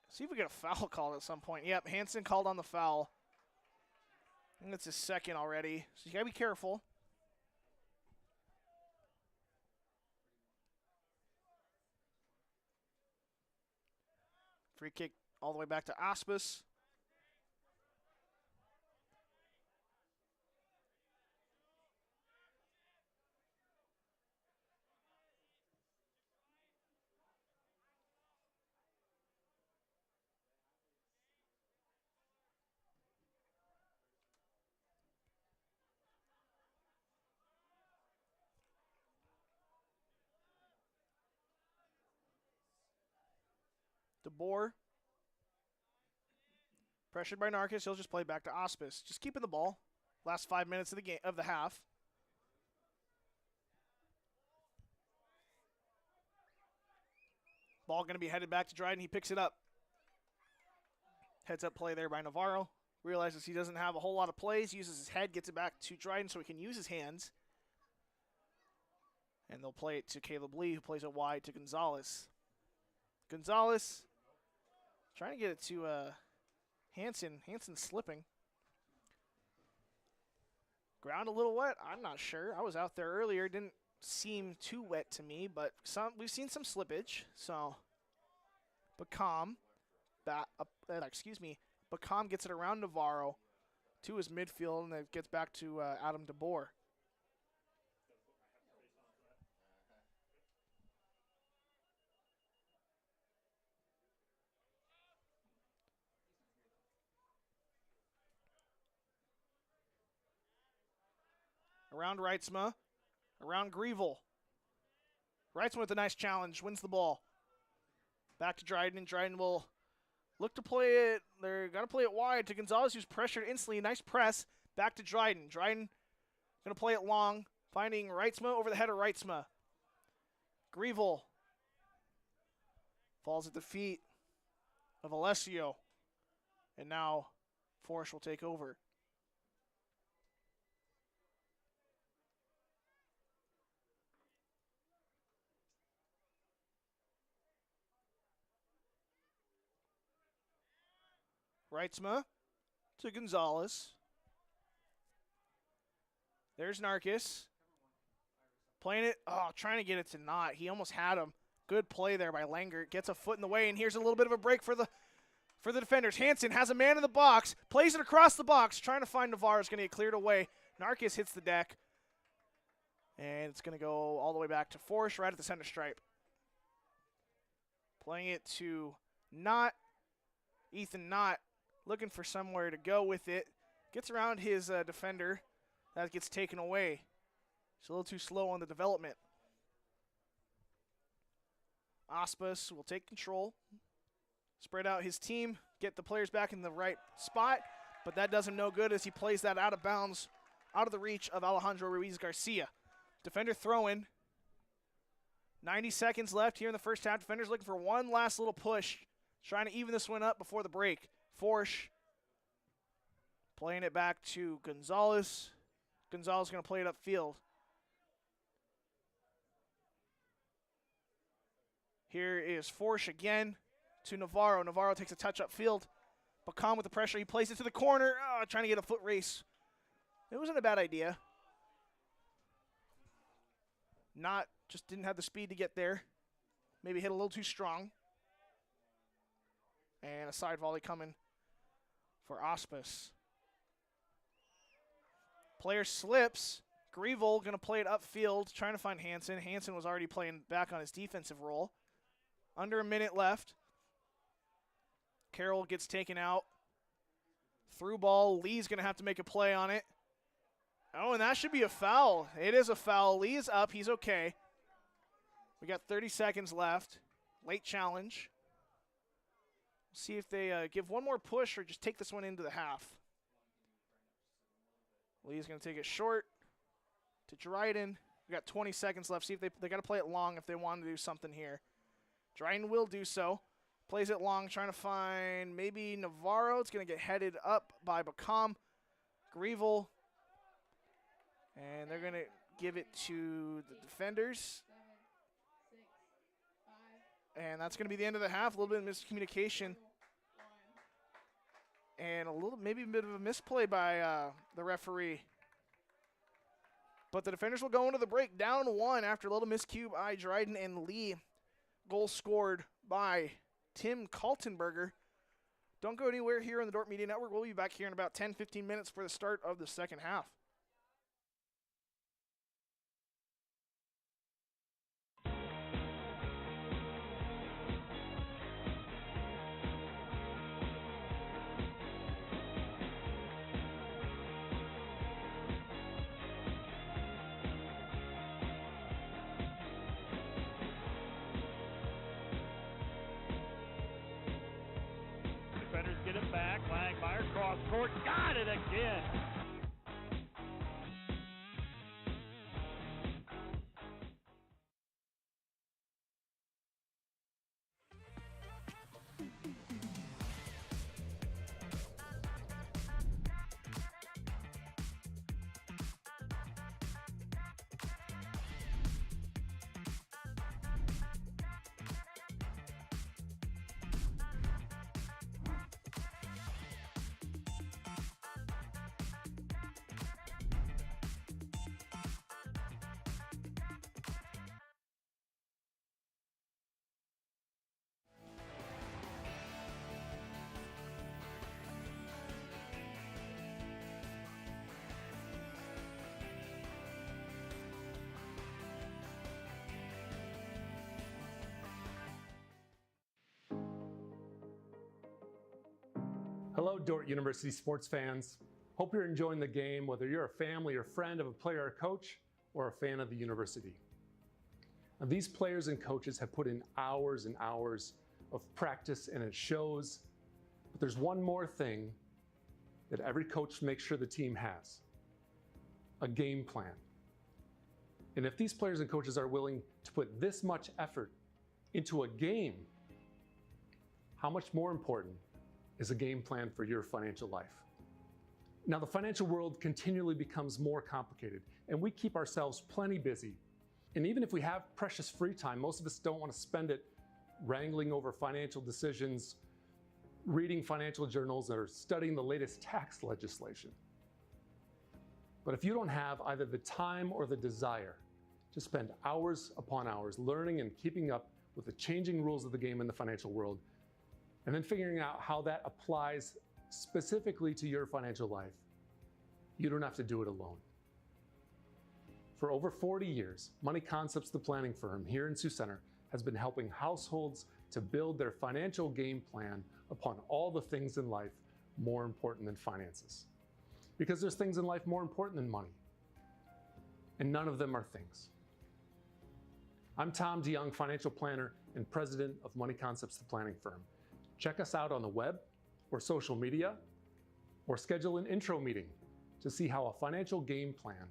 See if we get a foul called at some point. Yep, Hansen called on the foul. I think that's his second already. So you got to be careful. Free kick all the way back to Aspis. DeBoer. Pressured by Narkis, he'll just play back to Aspis. Just keeping the ball. Last 5 minutes of the game of the half. Ball going to be headed back to Dryden. He picks it up. Heads up play there by Navarro. Realizes he doesn't have a whole lot of plays. Uses his head, gets it back to Dryden so he can use his hands. And they'll play it to Caleb Lee, who plays it wide to Gonzalez. Gonzalez trying to get it to Hansen. Hansen slipping. Ground a little wet. I'm not sure. I was out there earlier. Didn't seem too wet to me, but we've seen some slippage. So Bacam gets it around Navarro to his midfield, and it gets back to Adam DeBoer. Around Reitzma. Around Grievel. Reitzma with a nice challenge. Wins the ball. Back to Dryden, and Dryden will look to play it. They're going to play it wide to Gonzalez, who's pressured instantly. Nice press. Back to Dryden. Dryden going to play it long. Finding Reitzma over the head of Reitzma. Grievel falls at the feet of Alessio. And now Forsch will take over. Reitzma to Gonzalez. There's Narkis. Playing it. Oh, trying to get it to Knott. He almost had him. Good play there by Langer. Gets a foot in the way, and here's a little bit of a break for the defenders. Hansen has a man in the box. Plays it across the box. Trying to find Navarro. Is going to get cleared away. Narkis hits the deck. And it's going to go all the way back to Forsch right at the center stripe. Playing it to Knott. Ethan Knott. Looking for somewhere to go with it. Gets around his defender. That gets taken away. He's a little too slow on the development. Aspas will take control, spread out his team, get the players back in the right spot, but that does him no good as he plays that out of bounds, out of the reach of Alejandro Ruiz Garcia. Defender throw-in. 90 seconds left here in the first half. Defenders looking for one last little push, trying to even this one up before the break. Forsch playing it back to Gonzalez. Gonzalez going to play it upfield. Here is Forsch again to Navarro. Navarro takes a touch upfield. Bacam with the pressure. He plays it to the corner, trying to get a foot race. It wasn't a bad idea. Just didn't have the speed to get there. Maybe hit a little too strong. And a side volley coming for Aspas. Player slips. Grievel going to play it upfield, trying to find Hansen. Hansen was already playing back on his defensive role. Under a minute left. Carroll gets taken out. Through ball. Lee's going to have to make a play on it. Oh, and that should be a foul. It is a foul. Lee is up. He's okay. We got 30 seconds left. Late challenge. See if they give one more push or just take this one into the half. Lee's going to take it short to Dryden. We got 20 seconds left. See if they got to play it long if they want to do something here. Dryden will do so. Plays it long, trying to find maybe Navarro. It's going to get headed up by Bacam. Grievel. And they're going to give it to the defenders. And that's going to be the end of the half. A little bit of miscommunication. And maybe a bit of a misplay by the referee. But the defenders will go into the break down 1 after a little miscue by Dryden and Lee. Goal scored by Tim Kaltenberger. Don't go anywhere here on the Dordt Media Network. We'll be back here in about 10-15 minutes for the start of the second half. Defenders get it back. Langmeyer cross court. Got it again. Hello, Dordt University sports fans. Hope you're enjoying the game, whether you're a family or friend of a player or coach, or a fan of the university. Now, these players and coaches have put in hours and hours of practice, and it shows. But there's one more thing that every coach makes sure the team has: a game plan. And if these players and coaches are willing to put this much effort into a game, how much more important is a game plan for your financial life? Now, the financial world continually becomes more complicated, and we keep ourselves plenty busy. And even if we have precious free time, most of us don't want to spend it wrangling over financial decisions, reading financial journals, or studying the latest tax legislation. But if you don't have either the time or the desire to spend hours upon hours learning and keeping up with the changing rules of the game in the financial world, and then figuring out how that applies specifically to your financial life, you don't have to do it alone. For over 40 years, Money Concepts, the planning firm here in Sioux Center, has been helping households to build their financial game plan upon all the things in life more important than finances. Because there's things in life more important than money. and none of them are things. I'm Tom DeYoung, financial planner and president of Money Concepts, the planning firm. Check us out on the web or social media, or schedule an intro meeting to see how a financial game plan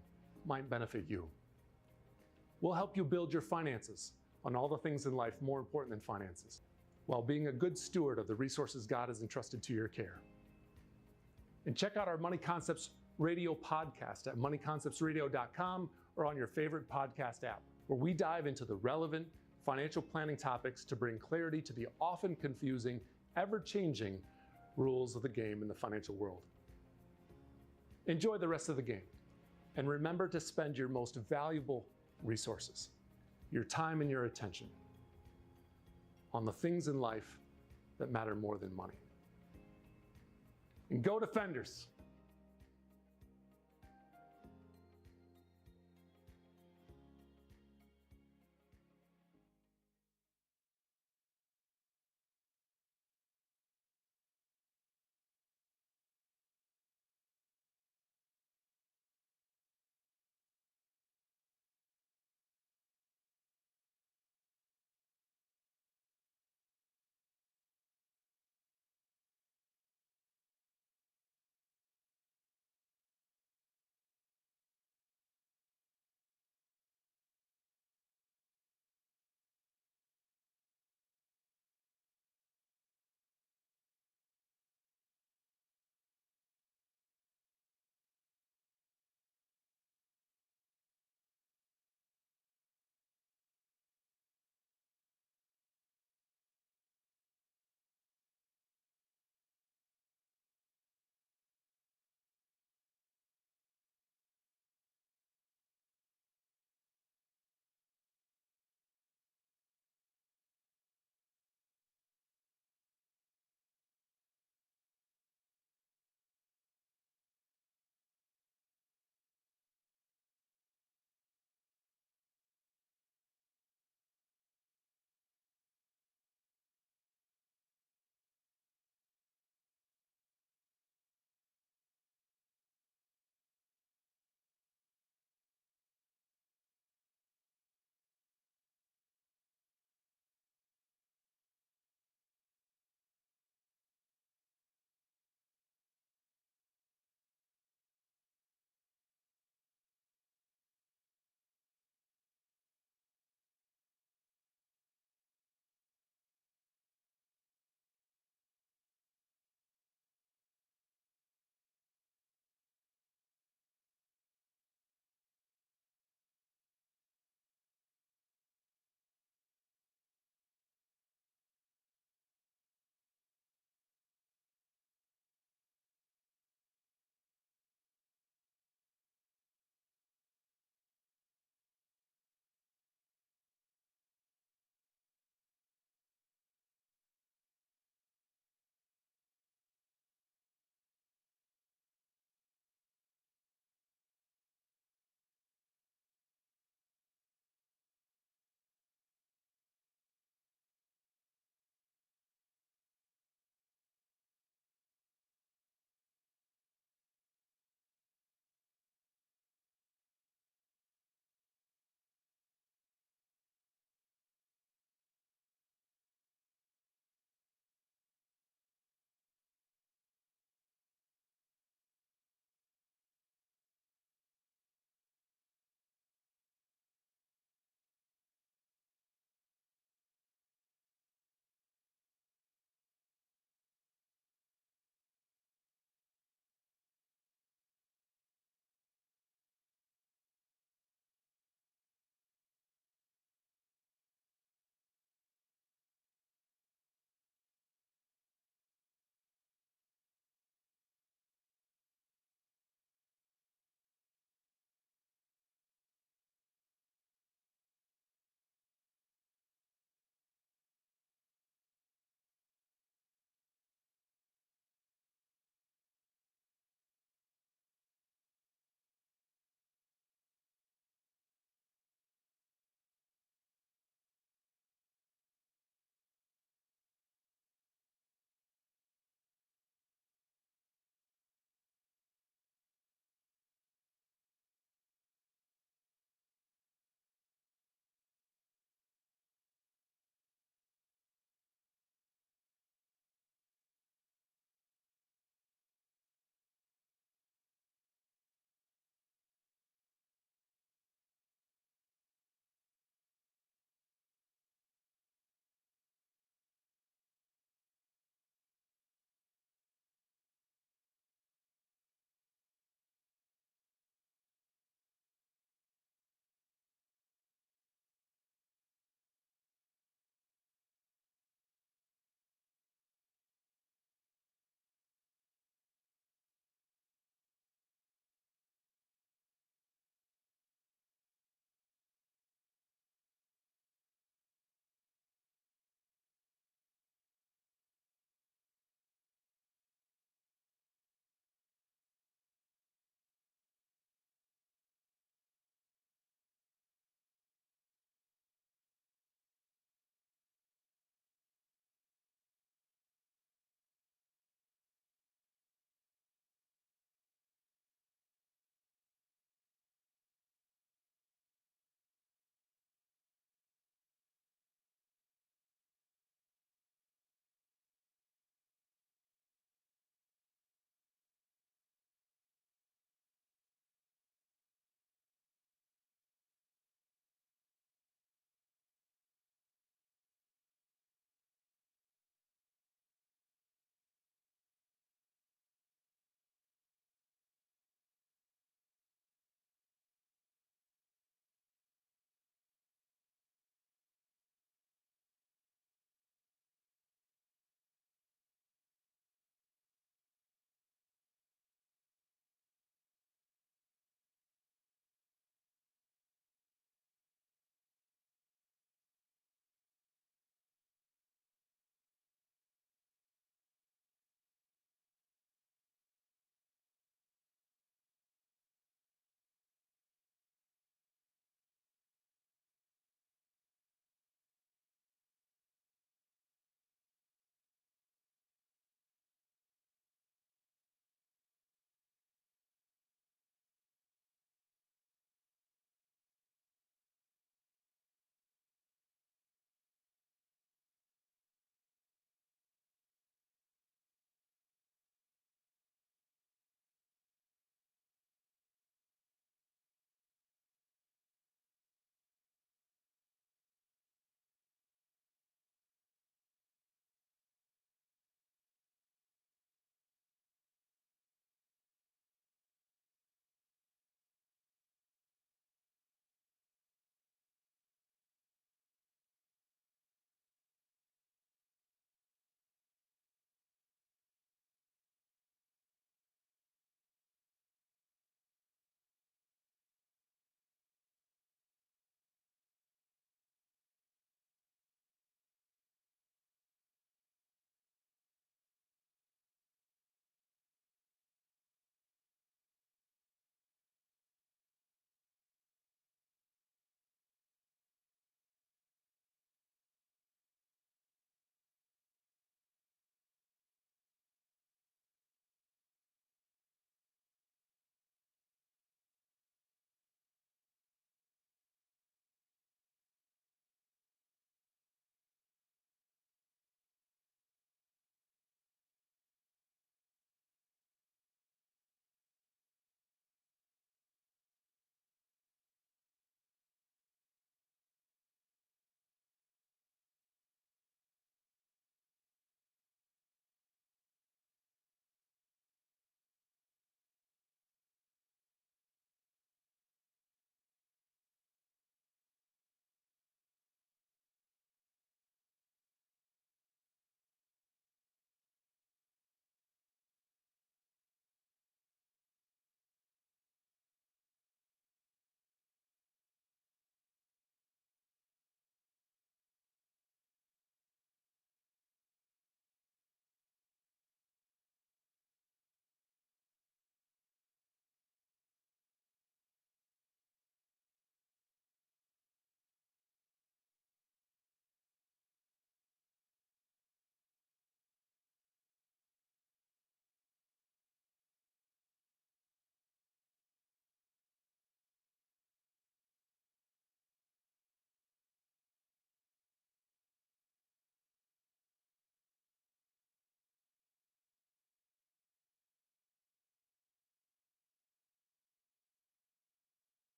might benefit you. We'll help you build your finances on all the things in life more important than finances, while being a good steward of the resources God has entrusted to your care. And check out our Money Concepts Radio podcast at moneyconceptsradio.com or on your favorite podcast app, where we dive into the relevant financial planning topics to bring clarity to the often confusing, ever-changing rules of the game in the financial world. Enjoy the rest of the game, and remember to spend your most valuable resources, your time and your attention, on the things in life that matter more than money. And go Defenders!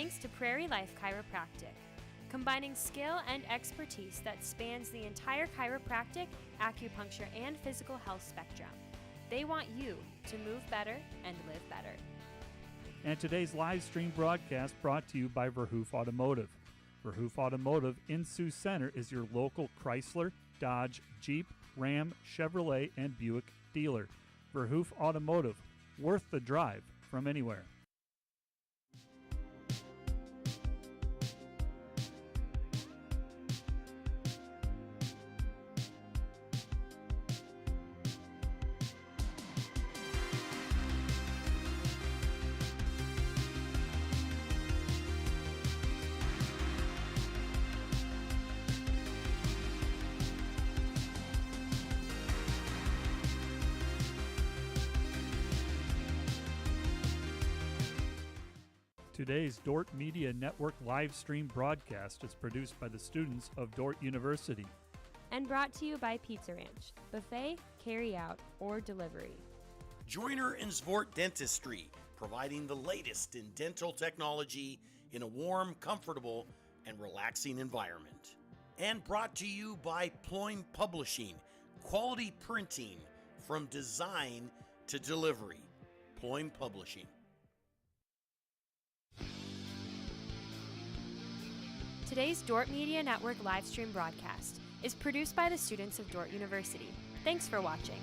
thanks to Prairie Life Chiropractic, combining skill and expertise that spans the entire chiropractic, acupuncture, and physical health spectrum. They want you to move better and live better. And today's live stream broadcast brought to you by Verhoof Automotive. Verhoof Automotive in Sioux Center is your local Chrysler, Dodge, Jeep, Ram, Chevrolet, and Buick dealer. Verhoof Automotive, worth the drive from anywhere. Today's Dordt Media Network live stream broadcast is produced by the students of Dordt University. And brought to you by Pizza Ranch, buffet, carry out, or delivery. Joyner and Zvort Dentistry, providing the latest in dental technology in a warm, comfortable, and relaxing environment. And brought to you by Ployne Publishing, quality printing from design to delivery. Ployne Publishing. Today's Dordt Media Network live stream broadcast is produced by the students of Dordt University. Thanks for watching.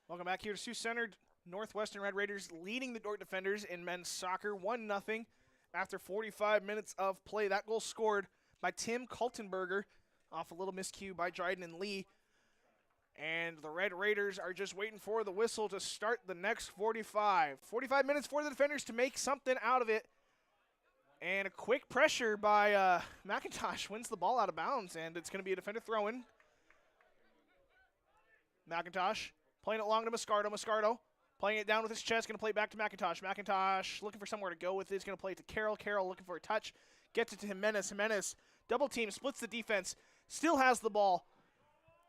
Welcome back here to Sioux Center. Northwestern Red Raiders leading the Dordt Defenders in men's soccer 1-0 after 45 minutes of play. That goal scored by Tim Kaltenberger off a little miscue by Dryden and Lee. And the Red Raiders are just waiting for the whistle to start the next 45. 45 minutes for the defenders to make something out of it. And a quick pressure by McIntosh wins the ball out of bounds, and it's going to be a defender throw-in. McIntosh playing it long to Moscardo. Moscardo playing it down with his chest, going to play it back to McIntosh. McIntosh looking for somewhere to go with it. He's going to play it to Carroll. Carroll looking for a touch. Gets it to Jimenez. Jimenez double team, splits the defense. Still has the ball.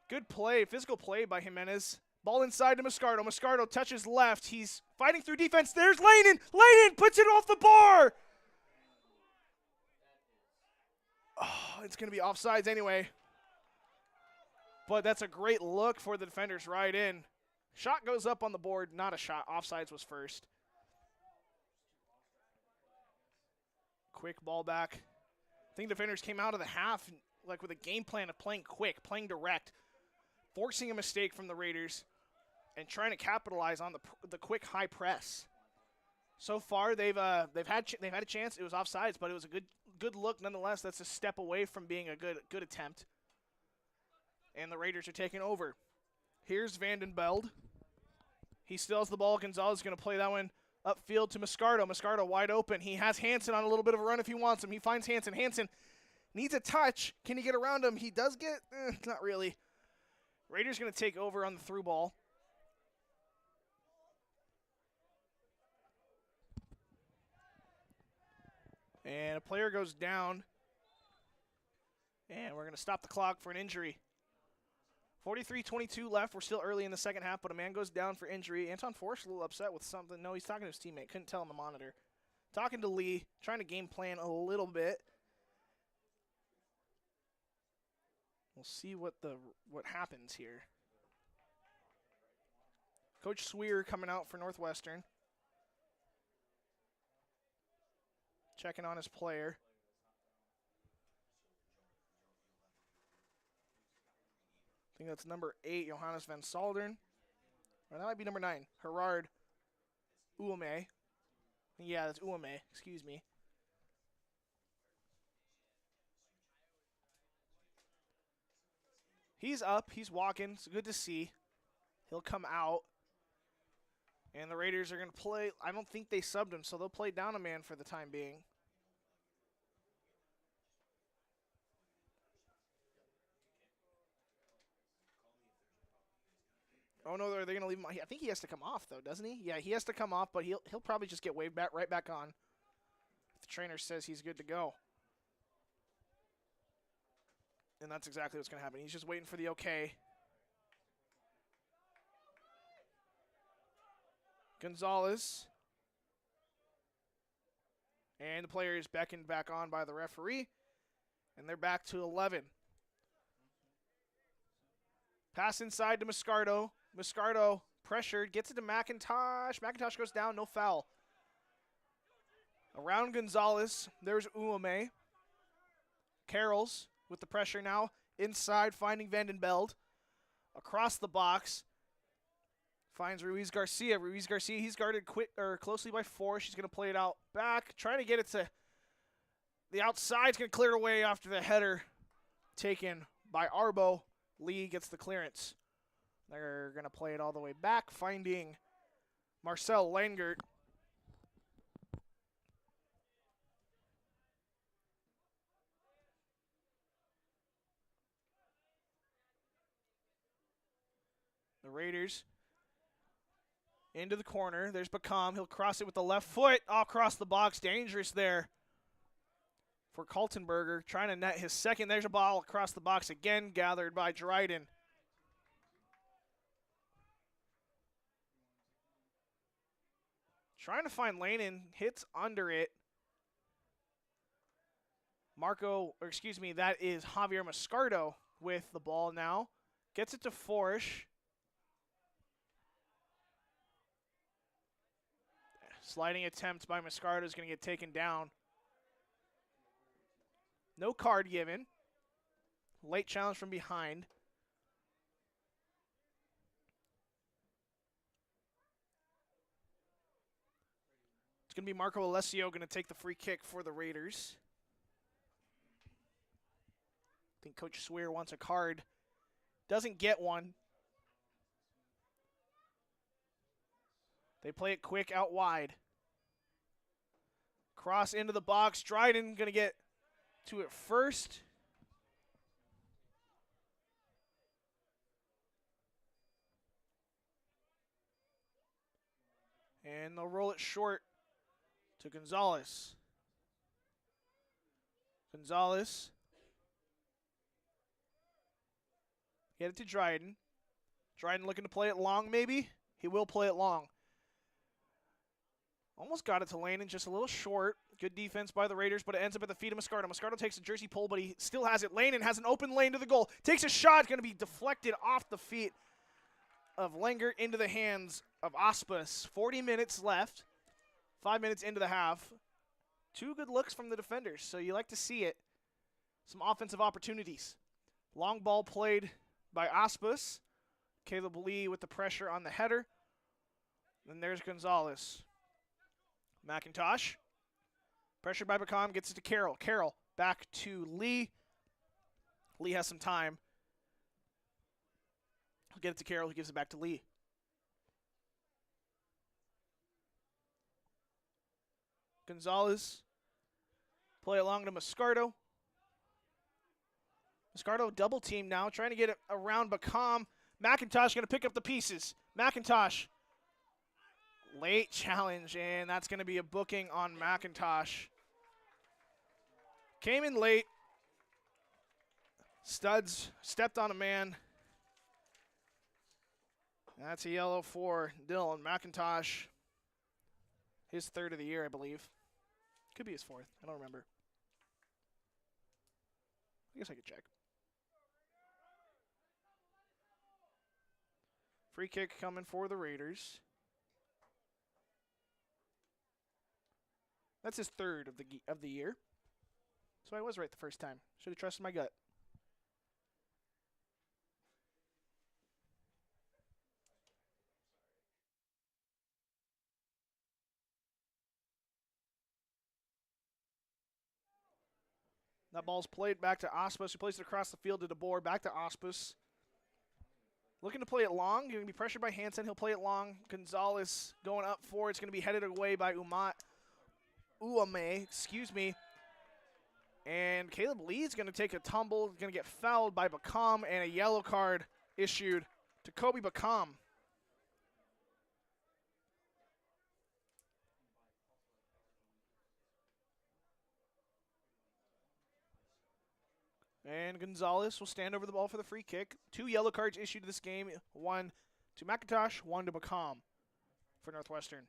Good play, physical play by Jimenez. Ball inside to Moscardo. Moscardo touches left. He's fighting through defense. There's Layden. Layden puts it off the bar. Oh, it's going to be offsides anyway. But that's a great look for the defenders right in. Shot goes up on the board. Not a shot. Offsides was first. Quick ball back. I think defenders came out of the half like with a game plan of playing quick, playing direct, forcing a mistake from the Raiders, and trying to capitalize on the quick high press. So far, they've had a chance. It was offsides, but it was a good look nonetheless. That's a step away from being a good attempt. And the Raiders are taking over. Here's Vandenbeld. He still has the ball. Gonzalez is going to play that one upfield to Moscardo. Moscardo wide open. He has Hansen on a little bit of a run if he wants him. He finds Hansen. Hansen needs a touch. Can he get around him? He does get, not really. Raiders going to take over on the through ball. And a player goes down. And we're going to stop the clock for an injury. 43-22 left. We're still early in the second half, but a man goes down for injury. Anton Forrest a little upset with something. No, he's talking to his teammate. Couldn't tell on the monitor. Talking to Lee, trying to game plan a little bit. We'll see what happens here. Coach Sweer coming out for Northwestern. Checking on his player. I think that's number 8, Johannes van Saldern. Or that might be number 9, Gerard Uome. Yeah, that's Uame. Excuse me. He's up. He's walking. It's good to see. He'll come out. And the Raiders are going to play. I don't think they subbed him, so they'll play down a man for the time being. Oh, no, they're going to leave him on. I think he has to come off, though, doesn't he? Yeah, he has to come off, but he'll probably just get waved back right back on. The trainer says he's good to go. And that's exactly what's going to happen. He's just waiting for the okay. Gonzalez. And the player is beckoned back on by the referee. And they're back to 11. Pass inside to Moscardo. Moscardo pressured, gets it to McIntosh. McIntosh goes down, no foul. Around Gonzalez, there's Uame. Carroll's with the pressure now. Inside, finding Vandenbeld. Across the box. Finds Ruiz Garcia. Ruiz Garcia, he's guarded closely by 4. She's going to play it out back. Trying to get it to the outside. It's going to clear away after the header taken by Arbo. Lee gets the clearance. They're going to play it all the way back, finding Marcel Langert. The Raiders into the corner. There's Bacam. He'll cross it with the left foot. All across the box. Dangerous there for Kaltenberger. Trying to net his second. There's a ball across the box again, gathered by Dryden. Trying to find Lanin. Hits under it. That is Javier Moscardo with the ball now. Gets it to Forish. Sliding attempt by Moscardo is going to get taken down. No card given. Late challenge from behind. It's going to be Marco Alessio going to take the free kick for the Raiders. I think Coach Swear wants a card. Doesn't get one. They play it quick out wide. Cross into the box. Dryden going to get to it first. And they'll roll it short to Gonzalez. Gonzalez. Get it to Dryden. Dryden looking to play it long, maybe. He will play it long. Almost got it to Lanin, just a little short. Good defense by the Raiders, but it ends up at the feet of Moscardo. Moscardo takes a jersey pull, but he still has it. Lanin has an open lane to the goal. Takes a shot, going to be deflected off the feet of Langer into the hands of Aspas. 40 minutes left. 5 minutes into the half. 2 good looks from the defenders, so you like to see it. Some offensive opportunities. Long ball played by Aspas. Caleb Lee with the pressure on the header. Then there's Gonzalez. McIntosh. Pressured by Bacam, gets it to Carroll. Carroll back to Lee. Lee has some time. He'll get it to Carroll, who gives it back to Lee. Gonzalez. Play along to Moscardo. Moscardo double team now, trying to get it around Bacam. McIntosh going to pick up the pieces. McIntosh. Late challenge, and that's going to be a booking on McIntosh. Came in late. Studs stepped on a man. That's a yellow for Dylan McIntosh. His 3rd of the year, I believe. Could be his 4th. I don't remember. I guess I could check. Free kick coming for the Raiders. That's his 3rd of the year. So I was right the first time. Should have trusted my gut. That ball's played back to Ospus, who plays it across the field to DeBoer. Back to Ospus. Looking to play it long. Going to be pressured by Hansen. He'll play it long. Gonzalez going up for it. It's going to be headed away by Uame, And Caleb Lee's going to take a tumble. He's going to get fouled by Bacam, and a yellow card issued to Kobe Bacam. And Gonzalez will stand over the ball for the free kick. 2 yellow cards issued to this game. 1 to McIntosh, 1 to Bacam for Northwestern.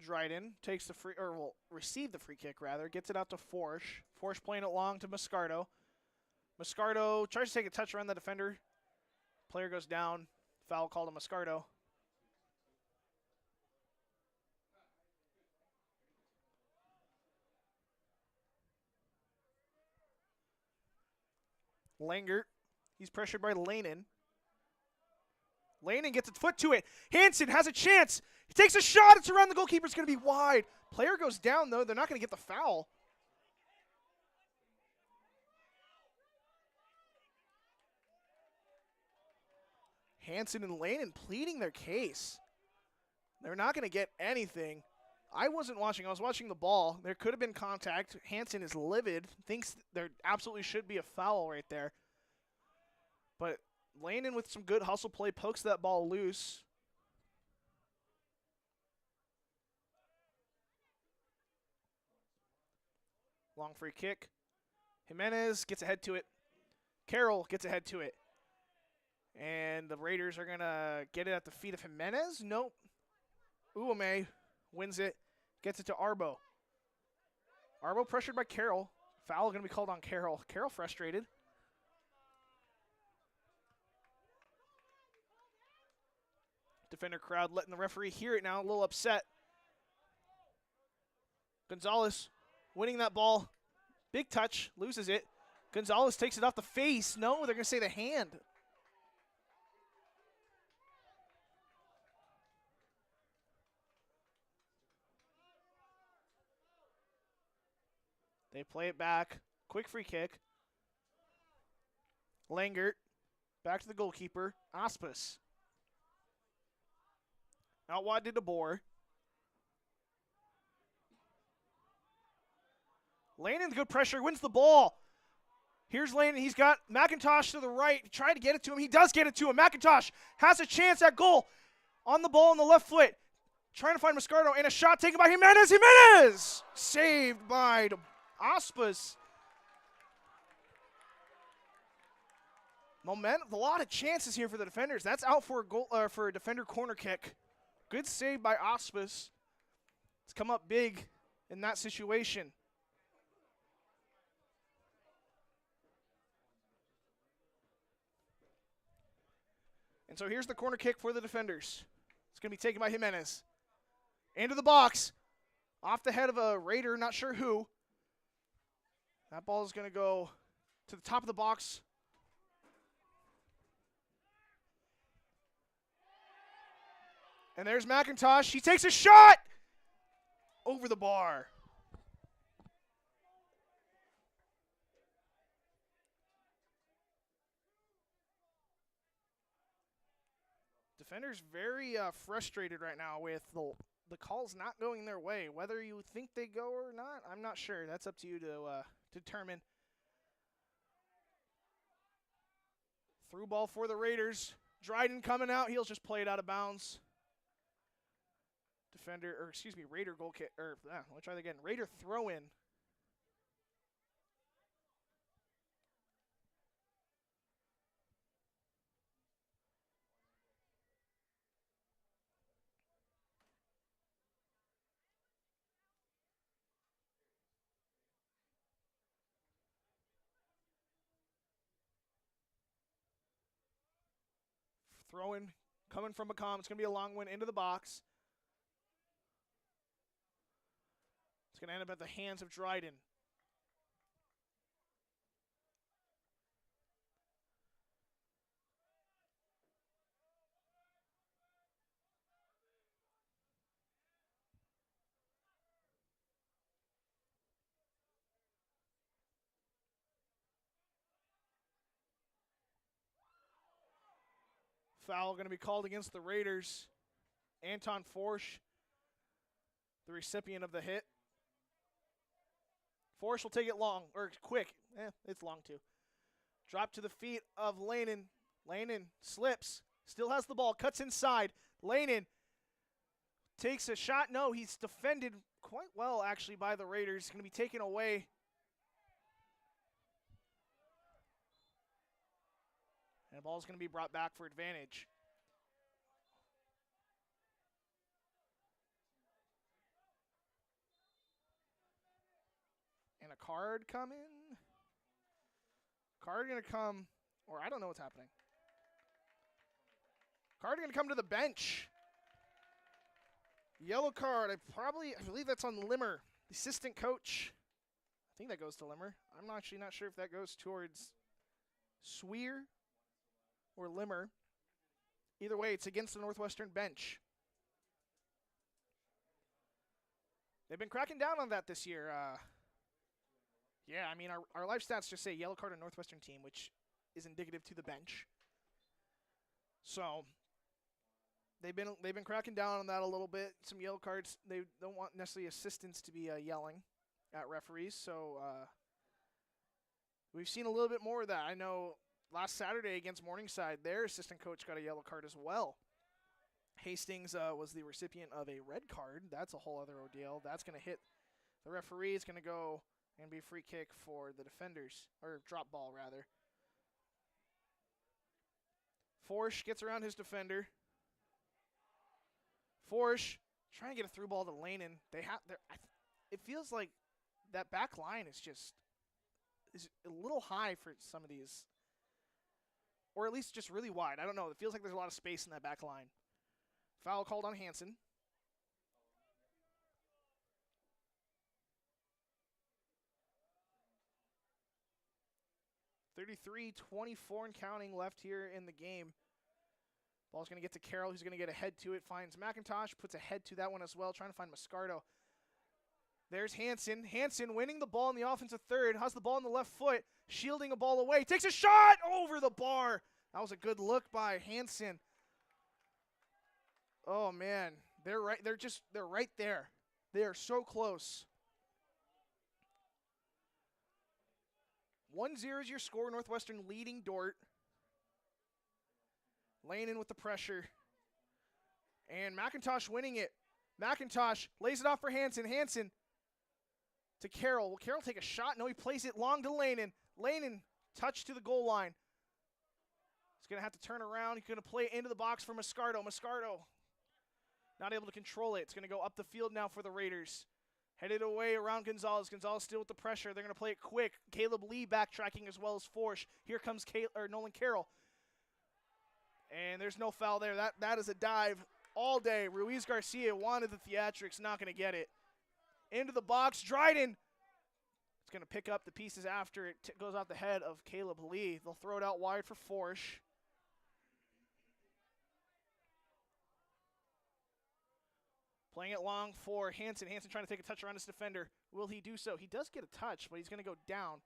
Dryden takes the free, or will receive the free kick rather, gets it out to Forsch. Forsch playing it long to Moscardo. Moscardo tries to take a touch around the defender. Player goes down. Foul called to Moscardo. Langert, he's pressured by Lanin. Lanin gets a foot to it. Hansen has a chance. He takes a shot. It's around the goalkeeper. It's going to be wide. Player goes down, though. They're not going to get the foul. Hansen and Lanin pleading their case. They're not going to get anything. I wasn't watching. I was watching the ball. There could have been contact. Hansen is livid. Thinks there absolutely should be a foul right there. But Lanin with some good hustle play pokes that ball loose. Long free kick. Jimenez gets ahead to it. Carroll gets ahead to it. And the Raiders are going to get it at the feet of Jimenez. Nope. Uame wins it. Gets it to Arbo. Arbo pressured by Carroll. Foul going to be called on Carroll. Carroll frustrated. Defender crowd letting the referee hear it now. A little upset. Gonzalez winning that ball. Big touch. Loses it. Gonzalez takes it off the face. No, they're going to say the hand. They play it back. Quick free kick. Langert. Back to the goalkeeper. Ospus. Out wide to DeBoer. Lanin, good pressure, wins the ball. Here's Lanin. He's got McIntosh to the right. Tried to get it to him. He does get it to him. McIntosh has a chance at goal. On the ball on the left foot. Trying to find Moscardo, and a shot taken by Jimenez. Jimenez! Saved by Ospus. Momentum, a lot of chances here for the defenders. That's out for a goal, for a defender corner kick. Good save by Ospus. It's come up big in that situation. And so here's the corner kick for the defenders. It's going to be taken by Jimenez. Into the box. Off the head of a Raider, not sure who. That ball is going to go to the top of the box. And there's McIntosh. He takes a shot over the bar. Defenders very frustrated right now with the calls not going their way. Whether you think they go or not, I'm not sure. That's up to you to determine. Through ball for the Raiders. Dryden coming out. He'll just play it out of bounds. Raider goal kick. Let's try that again. Raider throw in. Throw in coming from Bacam. It's going to be a long one into the box. It's going to end up at the hands of Dryden. Foul going to be called against the Raiders. Anton Forsch, the recipient of the hit. Forsch will take it long, or quick. It's long too. Drop to the feet of Lanen. Lanen slips, still has the ball, cuts inside. Lanen takes a shot. No, he's defended quite well, actually, by the Raiders. Going to be taken away. And the ball's going to be brought back for advantage. And a card coming. Card going to come, or I don't know what's happening. Card going to come to the bench. Yellow card. I believe that's on Limmer, the assistant coach. I think that goes to Limmer. I'm actually not sure if that goes towards Sweer or Limmer. Either way, it's against the Northwestern bench. They've been cracking down on that this year. Yeah, I mean, our live stats just say yellow card on Northwestern team, which is indicative to the bench. So they've been cracking down on that a little bit. Some yellow cards. They don't want necessarily assistants to be yelling at referees. So we've seen a little bit more of that. I know last Saturday against Morningside, their assistant coach got a yellow card as well. Hastings was the recipient of a red card. That's a whole other ordeal. That's going to hit the referee. It's going to go and be a free kick for the defenders, or drop ball rather. Forsch gets around his defender. Forsch trying to get a through ball to Lanen. It feels like that back line is a little high for some of these, or at least just really wide. I don't know. It feels like there's a lot of space in that back line. Foul called on Hansen. .33-24 and counting left here in the game. Ball's going to get to Carroll, who's going to get a head to it. Finds McIntosh, puts a head to that one as well, trying to find Moscardo. There's Hansen. Hansen winning the ball in the offensive third. Has the ball on the left foot, shielding a ball away. Takes a shot over the bar. That was a good look by Hansen. Oh, man. They're right there. They are so close. 1-0 is your score. Northwestern leading Dordt. Lanen with the pressure. And McIntosh winning it. McIntosh lays it off for Hansen. Hansen to Carroll. Will Carroll take a shot? No, he plays it long to Lanen. Lanen touch to the goal line. He's going to have to turn around. He's going to play it into the box for Moscardo. Moscardo not able to control it. It's going to go up the field now for the Raiders. Headed away around Gonzalez. Gonzalez still with the pressure. They're going to play it quick. Caleb Lee backtracking as well as Forsch. Here comes Nolan Carroll. And there's no foul there. That is a dive all day. Ruiz Garcia wanted the theatrics, not going to get it. Into the box. Dryden. It's going to pick up the pieces after it goes off the head of Caleb Lee. They'll throw it out wide for Forsch. Playing it long for Hansen. Hansen trying to take a touch around his defender. Will he do so? He does get a touch, but he's going to go down.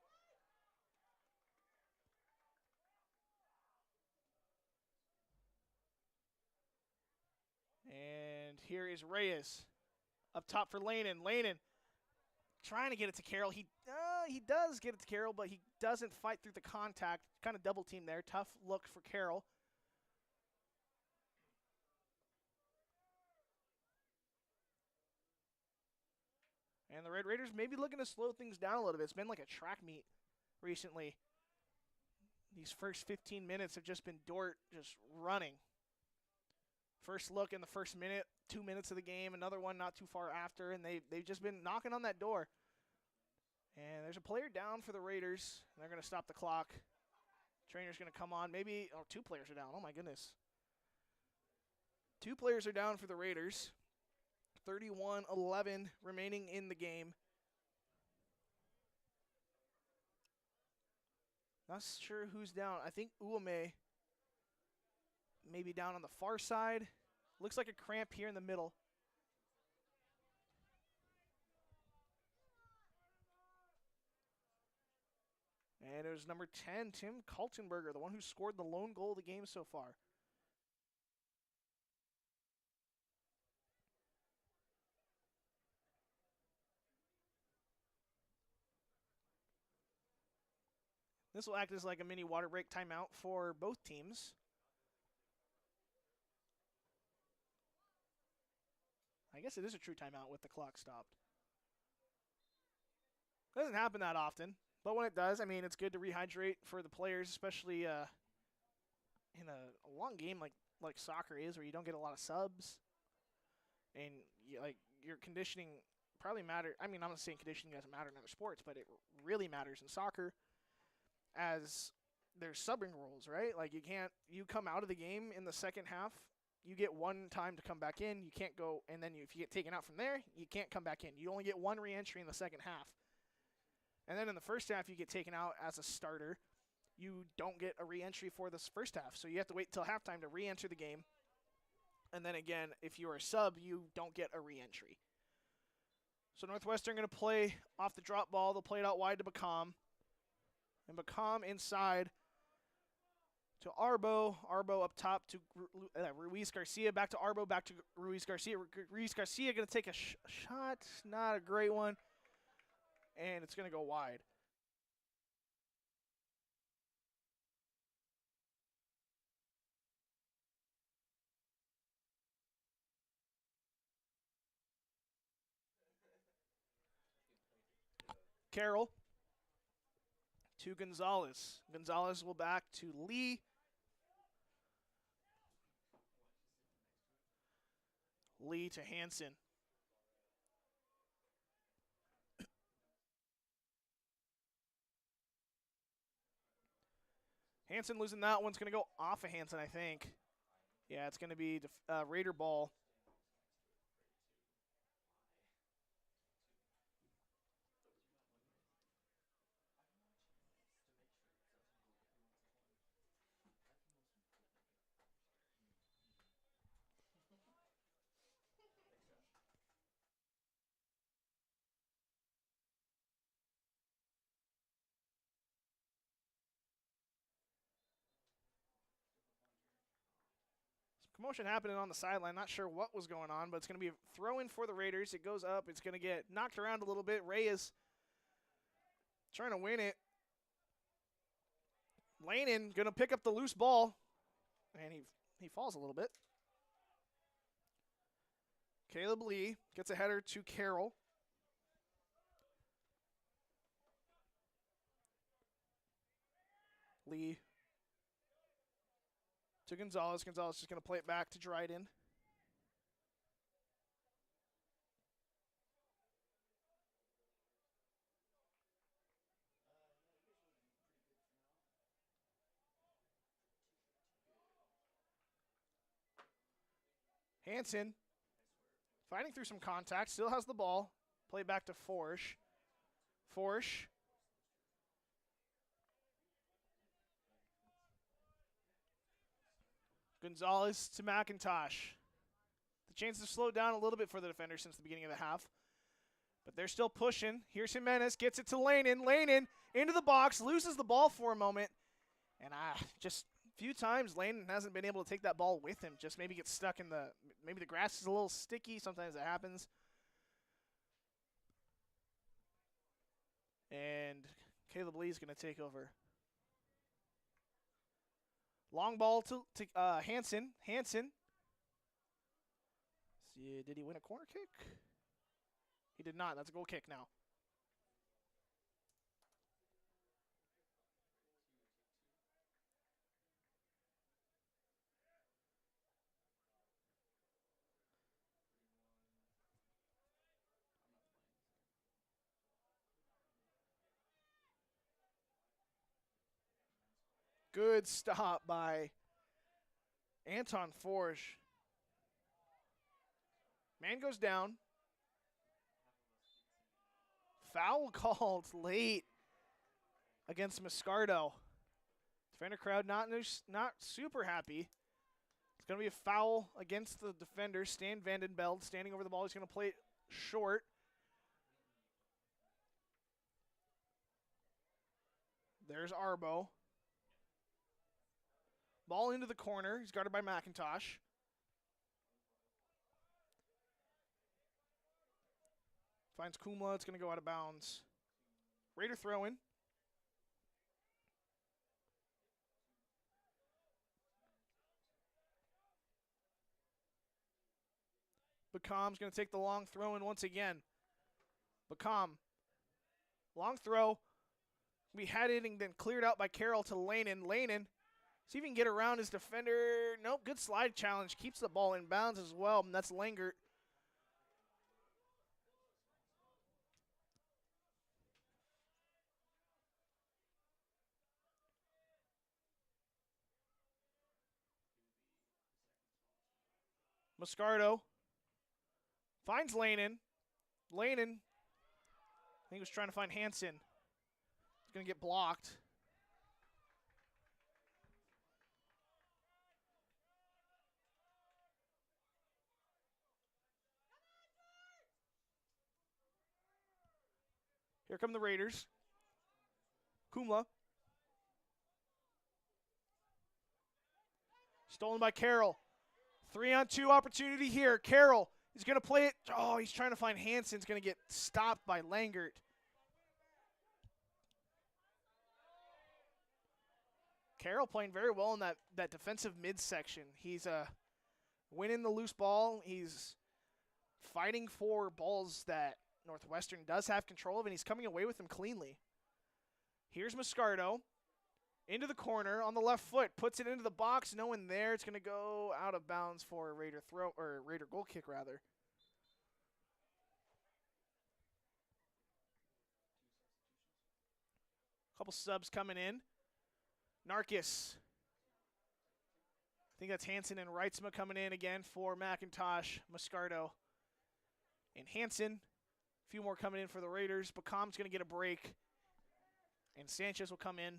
And here is Reyes. Up top for Lanen. Lanen trying to get it to Carroll. He does get it to Carroll, but he doesn't fight through the contact. Kind of double team there. Tough look for Carroll. And the Red Raiders may be looking to slow things down a little bit. It's been like a track meet recently. These first 15 minutes have just been Dordt just running. First look in the first minute, 2 minutes of the game, another one not too far after, and they've just been knocking on that door. And there's a player down for the Raiders. They're going to stop the clock. Trainer's going to come on. Maybe, two players are down. Oh, my goodness. 2 players are down for the Raiders. 31-11 remaining in the game. Not sure who's down. I think Uome maybe down on the far side. Looks like a cramp here in the middle. And it was number 10, Tim Kaltenberger, the one who scored the lone goal of the game so far. This will act as like a mini water break timeout for both teams. I guess it is a true timeout with the clock stopped. Doesn't happen that often, but when it does, I mean, it's good to rehydrate for the players, especially in a long game like soccer is, where you don't get a lot of subs, and your conditioning probably matter. I mean, I'm not saying conditioning doesn't matter in other sports, but it really matters in soccer, as there's subbing rules, right? Like you come out of the game in the second half, you get one time to come back in. You can't go, and then if you get taken out from there, you can't come back in. You only get one re-entry in the second half. And then in the first half, you get taken out as a starter. You don't get a re-entry for this first half, so you have to wait till halftime to re-enter the game. And then again, if you're a sub, you don't get a re-entry. So Northwestern going to play off the drop ball. They'll play it out wide to Bacom. And Bacom inside to Arbo. Arbo up top to Ruiz Garcia. Back to Arbo, back to Ruiz Garcia. Ruiz Garcia going to take a shot. Not a great one. And it's going to go wide. Carroll to Gonzalez. Gonzalez will back to Lee. Lee to Hansen. Hansen losing that one's going to go off of Hansen, I think. Yeah, it's going to be Raider ball. Commotion happening on the sideline. Not sure what was going on, but it's going to be a throw-in for the Raiders. It goes up. It's going to get knocked around a little bit. Reyes trying to win it. Lanin going to pick up the loose ball, and he falls a little bit. Caleb Lee gets a header to Carroll. Lee to Gonzalez. Gonzalez is going to play it back to Dryden. Hansen fighting through some contact. Still has the ball. Play back to Forsch. Forsch. Gonzalez to McIntosh. The chance to slow down a little bit for the defender since the beginning of the half. But they're still pushing. Here's Jimenez. Gets it to Lanin. Lanin into the box. Loses the ball for a moment. And just a few times Lanin hasn't been able to take that ball with him. Just maybe gets stuck in maybe the grass is a little sticky. Sometimes that happens. And Caleb Lee is going to take over. Long ball to Hansen. Hansen. See, did he win a corner kick? He did not. That's a goal kick now. Good stop by Anton Forsch. Man goes down. Foul called late against Moscardo. Defender crowd not super happy. It's going to be a foul against the defender, Stan Vandenbeld, standing over the ball. He's going to play it short. There's Arbo. Ball into the corner. He's guarded by McIntosh. Finds Kumla. It's going to go out of bounds. Raider throw-in. Bacom's going to take the long throw in once again. Bacom. Long throw. Be headed and then cleared out by Carroll to Lanen. Lanen, see if he can get around his defender. Nope, good slide challenge. Keeps the ball in bounds as well, and that's Langert. Moscardo finds Lanen. Lanen, I think he was trying to find Hansen. He's going to get blocked. Here come the Raiders. Kumla. Stolen by Carroll. 3-on-2 opportunity here. Carroll is going to play it. Oh, he's trying to find Hansen. He's going to get stopped by Langert. Carroll playing very well in that defensive midsection. He's winning the loose ball. He's fighting for balls that Northwestern does have control of, and he's coming away with them cleanly. Here's Moscardo. Into the corner on the left foot. Puts it into the box. No one there. It's going to go out of bounds for a Raider throw, or Raider goal kick, rather. Couple subs coming in. Narkis. I think that's Hansen and Reitzma coming in again for McIntosh, Moscardo, and Hansen. A few more coming in for the Raiders. Bacom's going to get a break, and Sanchez will come in.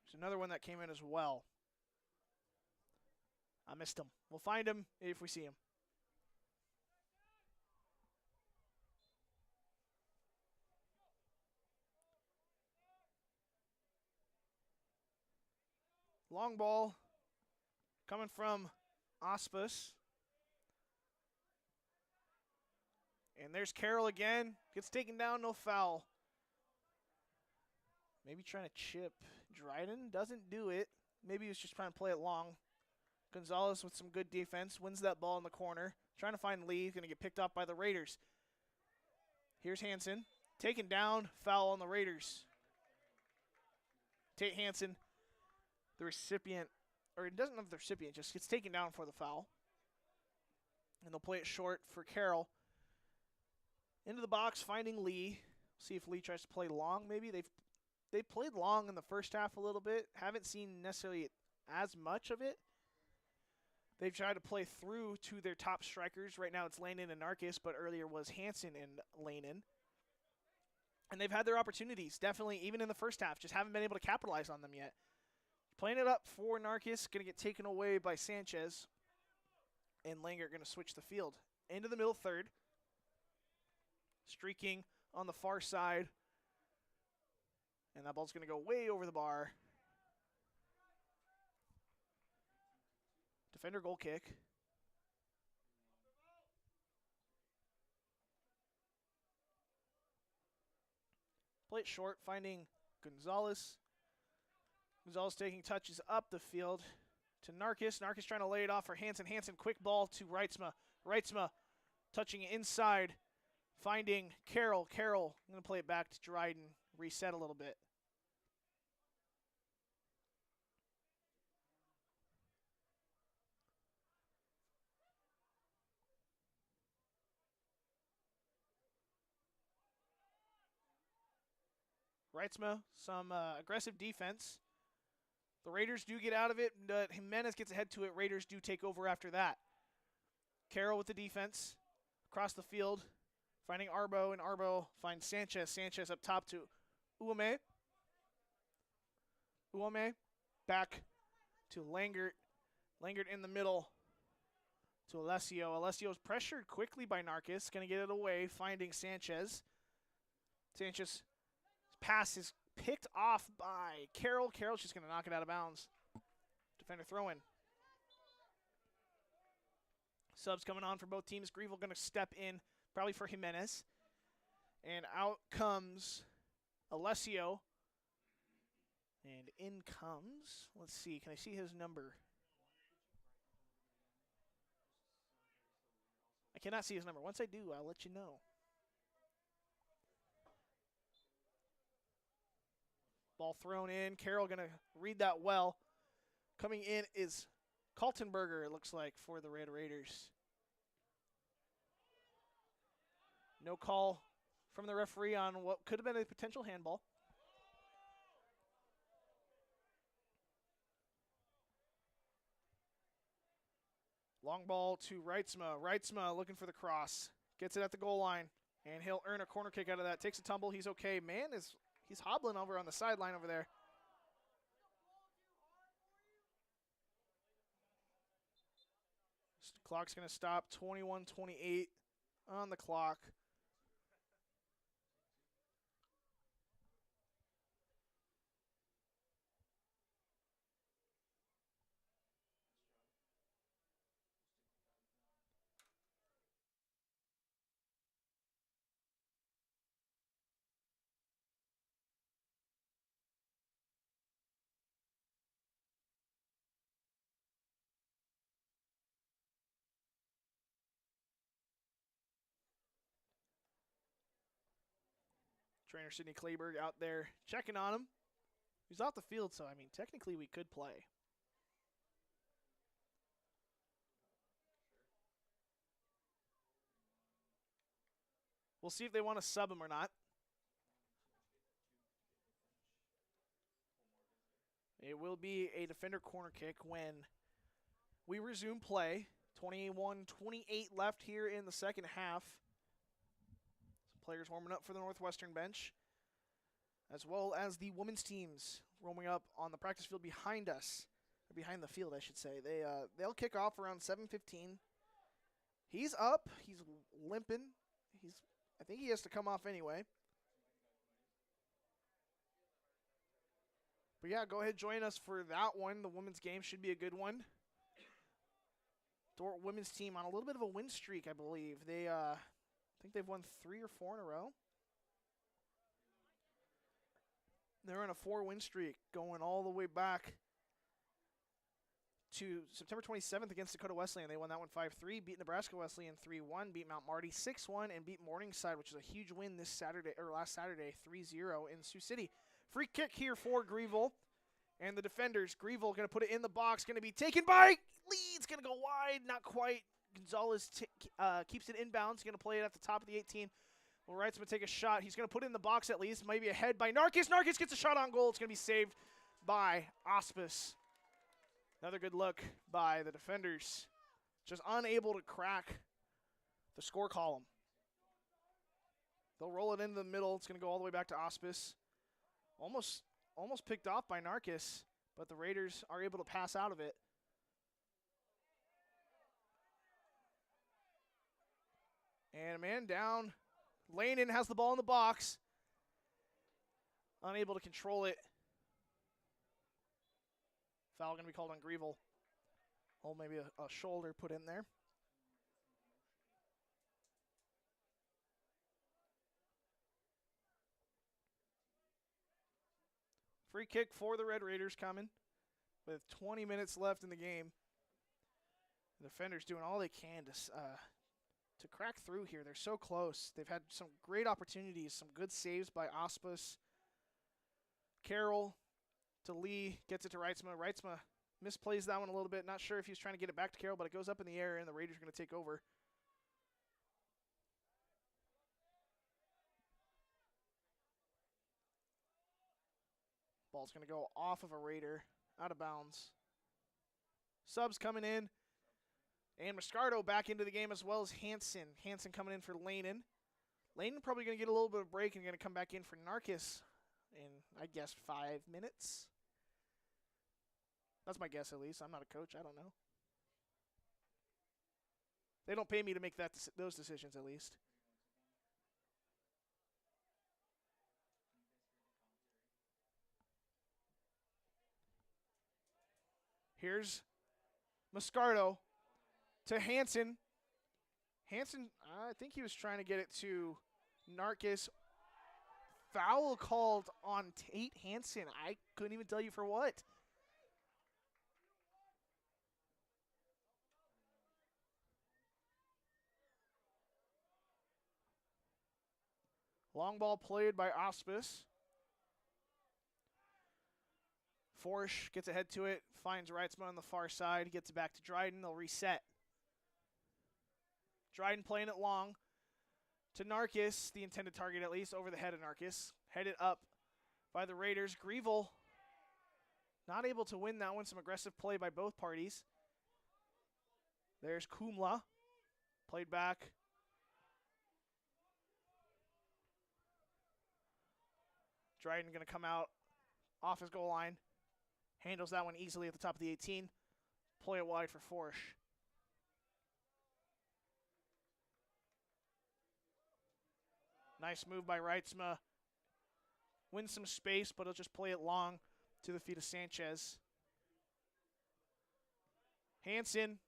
There's another one that came in as well. I missed him. We'll find him if we see him. Long ball coming from Auspus. And there's Carroll again. Gets taken down, no foul. Maybe trying to chip Dryden. Doesn't do it. Maybe he was just trying to play it long. Gonzalez with some good defense. Wins that ball in the corner. Trying to find Lee. He's going to get picked up by the Raiders. Here's Hansen. Taken down. Foul on the Raiders. Tate Hansen, the recipient, or it doesn't have the recipient, just gets taken down for the foul. And they'll play it short for Carroll. Into the box, finding Lee. See if Lee tries to play long. Maybe they played long in the first half a little bit. Haven't seen necessarily as much of it. They've tried to play through to their top strikers. Right now it's Lanen and Narkis, but earlier was Hansen and Lanen. And they've had their opportunities, definitely, even in the first half. Just haven't been able to capitalize on them yet. Playing it up for Narkis. Going to get taken away by Sanchez. And Langer going to switch the field. Into the middle third. Streaking on the far side. And that ball's going to go way over the bar. Defender goal kick. Play it short, finding Gonzalez. Gonzalez taking touches up the field to Narkis. Narkis trying to lay it off for Hansen. Hansen, quick ball to Reitzma. Reitzma touching inside, finding Carroll. Carroll, I'm going to play it back to Dryden. Reset a little bit. Reitzma, some aggressive defense. The Raiders do get out of it, but Jimenez gets ahead to it. Raiders do take over after that. Carroll with the defense. Across the field, finding Arbo, and Arbo finds Sanchez. Sanchez up top to Uwame. Uwame back to Langert. Langert in the middle to Alessio. Alessio's pressured quickly by Narkis. Going to get it away, finding Sanchez. Sanchez pass is picked off by Carroll. Carroll's just going to knock it out of bounds. Defender throw-in. Subs coming on for both teams. Greville going to step in, probably for Jimenez. And out comes Alessio. And in comes, let's see, can I see his number? cannot see his number. Once I do, I'll let you know. Ball thrown in. Carroll going to read that well. Coming in is Kaltenberger, it looks like, for the Red Raiders. No call from the referee on what could have been a potential handball. Long ball to Reitzma. Reitzma looking for the cross. Gets it at the goal line, and he'll earn a corner kick out of that. Takes a tumble. He's okay. Man, he's hobbling over on the sideline over there. Clock's going to stop. 21:28 on the clock. Trainer Sidney Kleberg out there checking on him. He's off the field, so, I mean, technically we could play. We'll see if they want to sub him or not. It will be a defender corner kick when we resume play. 21-28 left here in the second half. Players warming up for the Northwestern bench, as well as the women's teams roaming up on the practice field behind us, or behind the field, I should say. They'll kick off around 7:15. He's up. He's limping. I think he has to come off anyway. But yeah, go ahead, join us for that one. The women's game should be a good one. Dordt women's team on a little bit of a win streak, I believe. I think they've won 3 or 4 in a row. They're on a 4-win streak going all the way back to September 27th against Dakota Wesleyan. They won that one 5-3, beat Nebraska Wesleyan 3-1, beat Mount Marty 6-1, and beat Morningside, which is a huge win last Saturday 3-0 in Sioux City. Free kick here for Greville. And the defenders, Greville going to put it in the box, going to be taken by Leeds, going to go wide, not quite. Gonzalez keeps it inbounds. Going to play it at the top of the 18. Well, Wright's going to take a shot. He's going to put it in the box at least. Maybe a head by Narkis. Narkis gets a shot on goal. It's going to be saved by Auspice. Another good look by the defenders. Just unable to crack the score column. They'll roll it into the middle. It's going to go all the way back to Auspice. Almost picked off by Narkis, but the Raiders are able to pass out of it. And a man down. Lanin has the ball in the box. Unable to control it. Foul going to be called on Greville. Oh, maybe a shoulder put in there. Free kick for the Red Raiders coming with 20 minutes left in the game. The defenders doing all they can to crack through here. They're so close. They've had some great opportunities, some good saves by Auspice. Carroll to Lee, gets it to Reitzma. Reitzma misplays that one a little bit. Not sure if he's trying to get it back to Carroll, but it goes up in the air, and the Raiders are going to take over. Ball's going to go off of a Raider, out of bounds. Subs coming in. And Moscardo back into the game as well as Hansen. Hansen coming in for Lanin. Lanin probably going to get a little bit of break and going to come back in for Narkis in, I guess, 5 minutes. That's my guess, at least. I'm not a coach. I don't know. They don't pay me to make those decisions, at least. Here's Moscardo to Hansen. Hansen, I think he was trying to get it to Narkis. Foul called on Tate Hansen. I couldn't even tell you for what. Long ball played by Auspice. Forsch gets ahead to it, finds Reitzma on the far side, gets it back to Dryden. They'll reset. Dryden playing it long to Narkis, the intended target at least, over the head of Narkis. Headed up by the Raiders. Grievel not able to win that one. Some aggressive play by both parties. There's Kumla. Played back. Dryden going to come out off his goal line. Handles that one easily at the top of the 18. Play it wide for Forsch. Nice move by Reitzma. Wins some space, but he'll just play it long to the feet of Sanchez. Hansen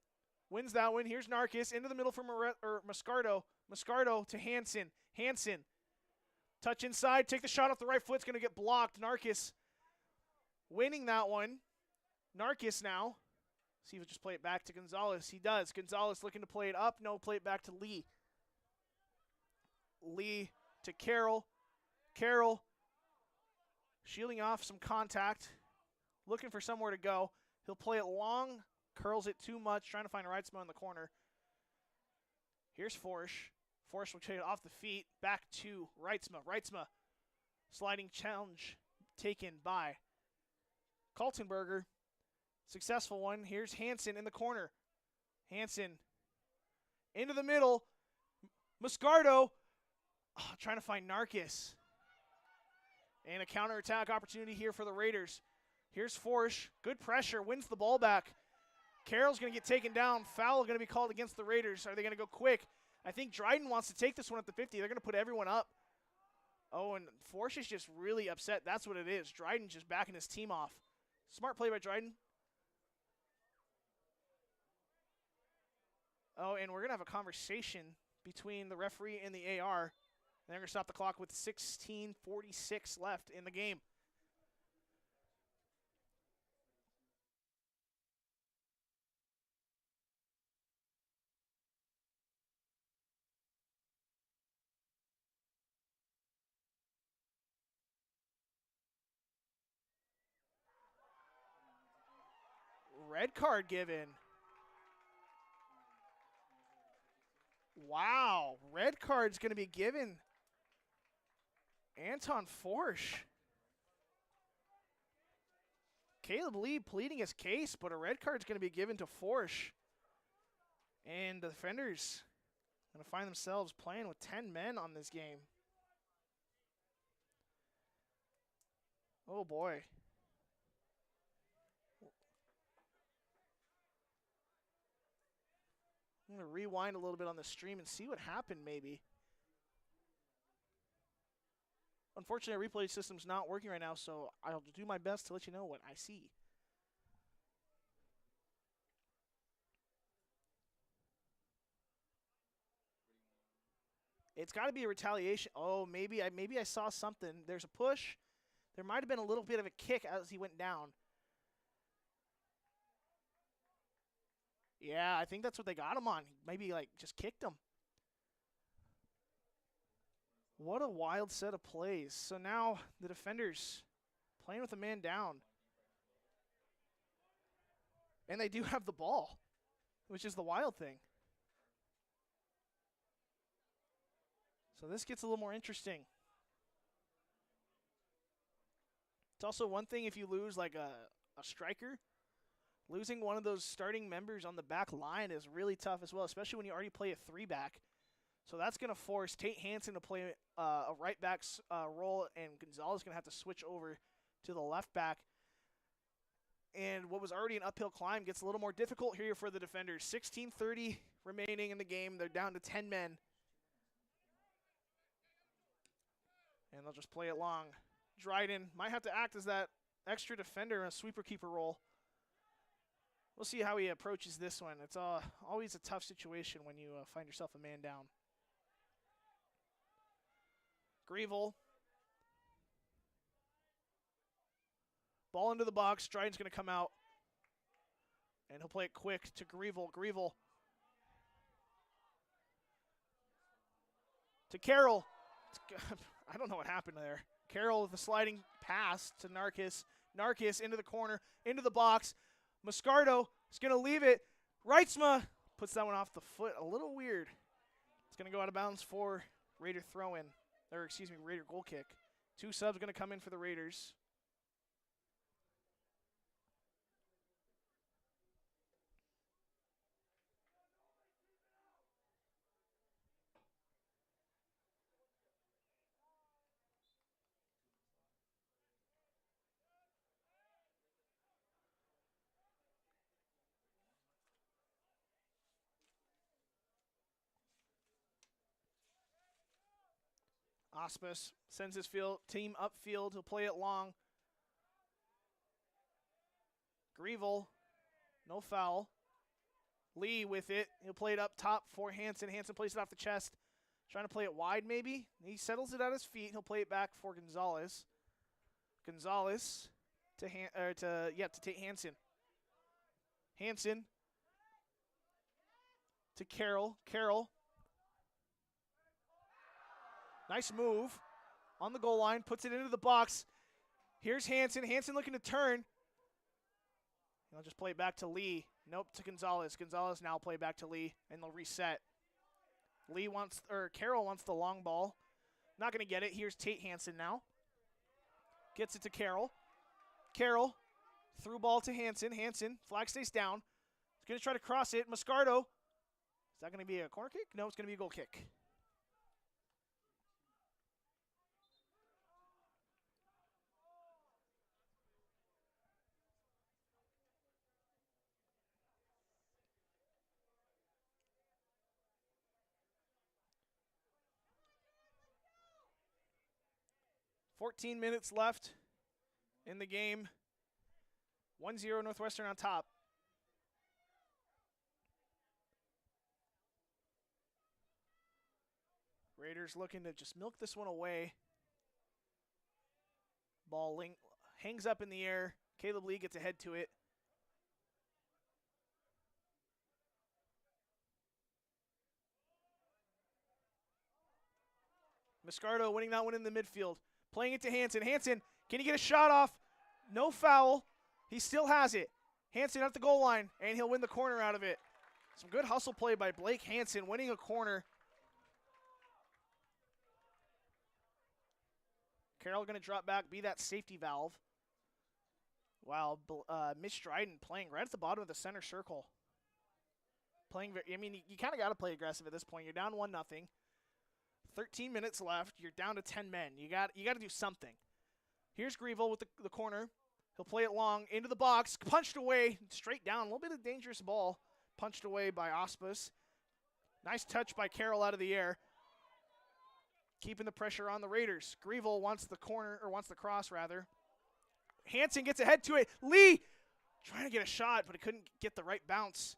wins that one. Here's Narkis into the middle for Moscardo. Moscardo to Hansen. Hansen. Touch inside. Take the shot off the right foot. It's going to get blocked. Narkis winning that one. Narkis now. See if he'll just play it back to Gonzalez. He does. Gonzalez looking to play it up. No, play it back to Lee. Lee to Carroll. Carroll shielding off some contact. Looking for somewhere to go. He'll play it long. Curls it too much. Trying to find Reitzma in the corner. Here's Forsch. Forsch will trade it off the feet. Back to Reitzma. Reitzma. Sliding challenge taken by Kaltenberger. Successful one. Here's Hansen in the corner. Hansen into the middle. Moscardo trying to find Narkis. And a counterattack opportunity here for the Raiders. Here's Forsch. Good pressure. Wins the ball back. Carroll's going to get taken down. Foul going to be called against the Raiders. Are they going to go quick? I think Dryden wants to take this one at the 50. They're going to put everyone up. Oh, and Forsch is just really upset. That's what it is. Dryden just backing his team off. Smart play by Dryden. Oh, and we're going to have a conversation between the referee and the AR. They're going to stop the clock with 16:46 left in the game. Red card given. Wow, red card's going to be given. Anton Forsch. Caleb Lee pleading his case, but a red card's going to be given to Forsch. And the defenders going to find themselves playing with 10 men on this game. Oh, boy. I'm going to rewind a little bit on the stream and see what happened maybe. Unfortunately, our replay system's not working right now, so I'll do my best to let you know what I see. It's got to be a retaliation. Oh, maybe I saw something. There's a push. There might have been a little bit of a kick as he went down. Yeah, I think that's what they got him on. Maybe, like, just kicked him. What a wild set of plays. So now the defenders playing with a man down. And they do have the ball, which is the wild thing. So this gets a little more interesting. It's also one thing if you lose like a striker. Losing one of those starting members on the back line is really tough as well, especially when you already play a 3-back. So that's going to force Tate Hansen to play a right back's role, and Gonzalez is going to have to switch over to the left back. And what was already an uphill climb gets a little more difficult here for the defenders. 16:30 remaining in the game. They're down to 10 men. And they'll just play it long. Dryden might have to act as that extra defender in a sweeper-keeper role. We'll see how he approaches this one. It's always a tough situation when you find yourself a man down. Grievel. Ball into the box. Dryden's going to come out. And he'll play it quick to Grievel. Grievel. To Carroll. I don't know what happened there. Carroll with a sliding pass to Narkis. Narkis into the corner, into the box. Moscardo is going to leave it. Reitzma puts that one off the foot. A little weird. It's going to go out of bounds for Raider throw-in. Or, excuse me, Raider goal kick. 2 subs going to come in for the Raiders. Osmus sends his team upfield. He'll play it long. Grievel, no foul. Lee with it. He'll play it up top for Hansen. Hansen plays it off the chest. Trying to play it wide maybe. He settles it at his feet. He'll play it back for Gonzalez. Gonzalez to Tate Hansen. Hansen to Carroll. Carroll. Nice move on the goal line. Puts it into the box. Here's Hansen. Hansen looking to turn. He'll just play it back to Lee. Nope, to Gonzalez. Gonzalez now play back to Lee, and they'll reset. Carroll wants the long ball. Not going to get it. Here's Tate Hansen now. Gets it to Carroll. Carroll, through ball to Hansen. Hansen, flag stays down. He's going to try to cross it. Moscardo. Is that going to be a corner kick? No, it's going to be a goal kick. $14 minutes left in the game. 1-0 Northwestern on top. Raiders looking to just milk this one away. Ball hangs up in the air. Caleb Lee gets ahead to it. Moscardo winning that one in the midfield. Playing it to Hansen. Hansen, can he get a shot off? No foul. He still has it. Hansen at the goal line, and he'll win the corner out of it. Some good hustle play by Blake Hansen, winning a corner. Carroll going to drop back, be that safety valve. Wow, Mitch Dryden playing right at the bottom of the center circle. You kind of got to play aggressive at this point. You're down 1-0. 13 minutes left. You're down to 10 men. You got to do something. Here's Grievel with the corner. He'll play it long into the box. Punched away, straight down. A little bit of dangerous ball. Punched away by Ospus. Nice touch by Carroll out of the air. Keeping the pressure on the Raiders. Grievel wants the cross rather. Hansen gets ahead to it. Lee trying to get a shot, but he couldn't get the right bounce.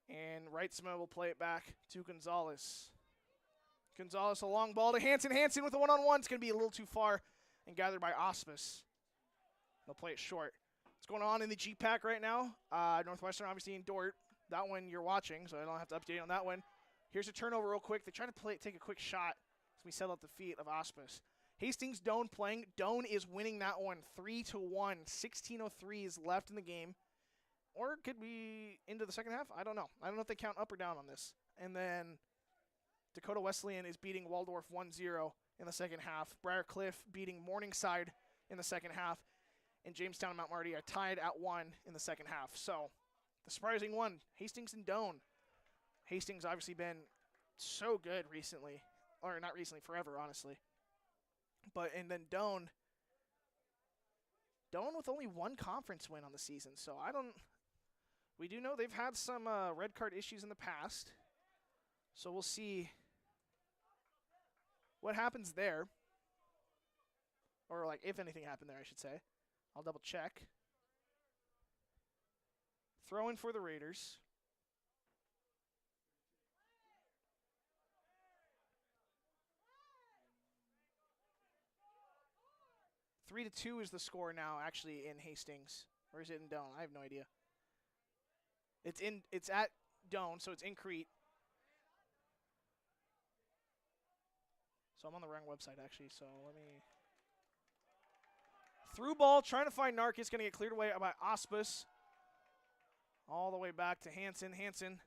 And Reitzma will play it back to Gonzalez. Gonzalez, a long ball to Hansen. Hansen with a one-on-one. It's going to be a little too far and gathered by Ospus. They'll play it short. What's going on in the GPAC right now? Northwestern obviously in Dordt. That one you're watching, so I don't have to update on that one. Here's a turnover real quick. They try to take a quick shot as we settle at the feet of Ospus. Hastings Doan playing. Doan is winning that one 3-1. 16:03 is left in the game. Or it could be into the second half. I don't know. I don't know if they count up or down on this. And then Dakota Wesleyan is beating Waldorf 1-0 in the second half. Briarcliff beating Morningside in the second half. And Jamestown and Mount Marty are tied at 1 in the second half. So the surprising one, Hastings and Doan. Hastings obviously been so good recently. Or not recently, forever, honestly. And then Doan with only one conference win on the season. So we do know they've had some red card issues in the past. So we'll see what happens there. Or if anything happened there, I should say. I'll double check. Throw in for the Raiders. Three to 2 is the score now, actually, in Hastings. Or is it in Doan? I have no idea. It's at Doan, so it's in Crete. So I'm on the wrong website, actually. So let me... Through ball, trying to find Narkis. Going to get cleared away by Auspus. All the way back to Hansen. Hansen.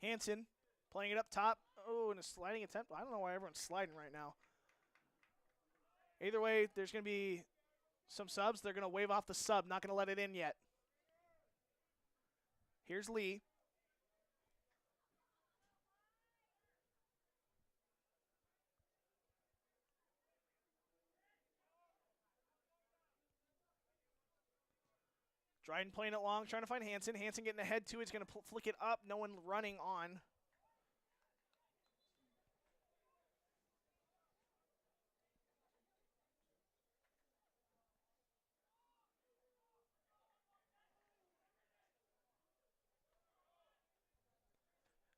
Hansen playing it up top. Oh, and a sliding attempt. I don't know why everyone's sliding right now. Either way, there's going to be some subs. They're going to wave off the sub. Not going to let it in yet. Here's Lee. Dryden playing it long, trying to find Hansen. Hansen getting ahead too. He's going to flick it up. No one running on.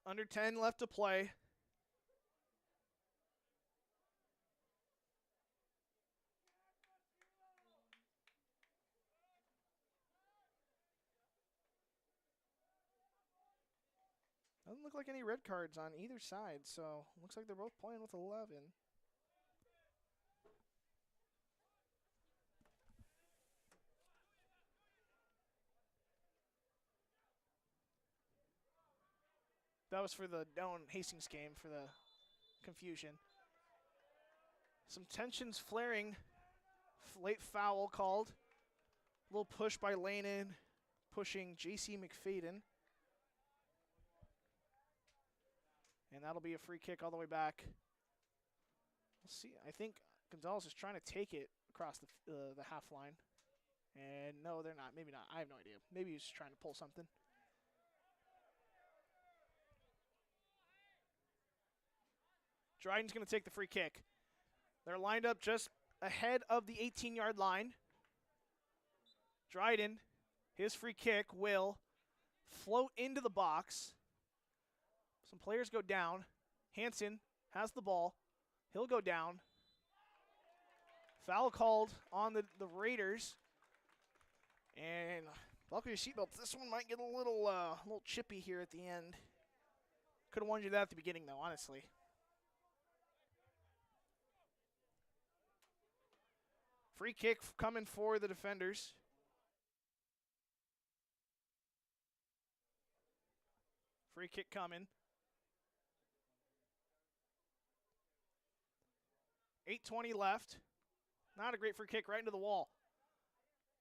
Under 10 left to play. Doesn't look like any red cards on either side, so looks like they're both playing with 11. That was for the down Hastings game for the confusion. Some tensions flaring. Late foul called. A little push by Lanin, pushing J.C. McFadden. And that'll be a free kick all the way back. Let's see. I think Gonzalez is trying to take it across the half line. And no, they're not. Maybe not. I have no idea. Maybe he's trying to pull something. Dryden's going to take the free kick. They're lined up just ahead of the 18-yard line. Dryden, his free kick will float into the box. Some players go down. Hansen has the ball. He'll go down. Foul called on the Raiders. And buckle your seatbelts. This one might get a little chippy here at the end. Could have warned you that at the beginning, though, honestly. Free kick coming for the defenders. Free kick coming. 8:20 left. Not a great free kick, right into the wall.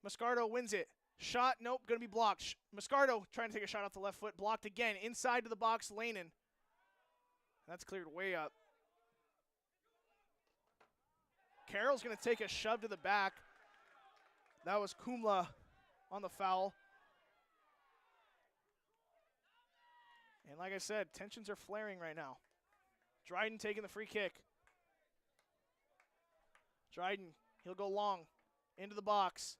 Moscardo wins it. Shot, nope, going to be blocked. Moscardo trying to take a shot off the left foot. Blocked again. Inside to the box, Lanin. That's cleared way up. Carroll's going to take a shove to the back. That was Kumla on the foul. And like I said, tensions are flaring right now. Dryden taking the free kick. Dryden, he'll go long into the box.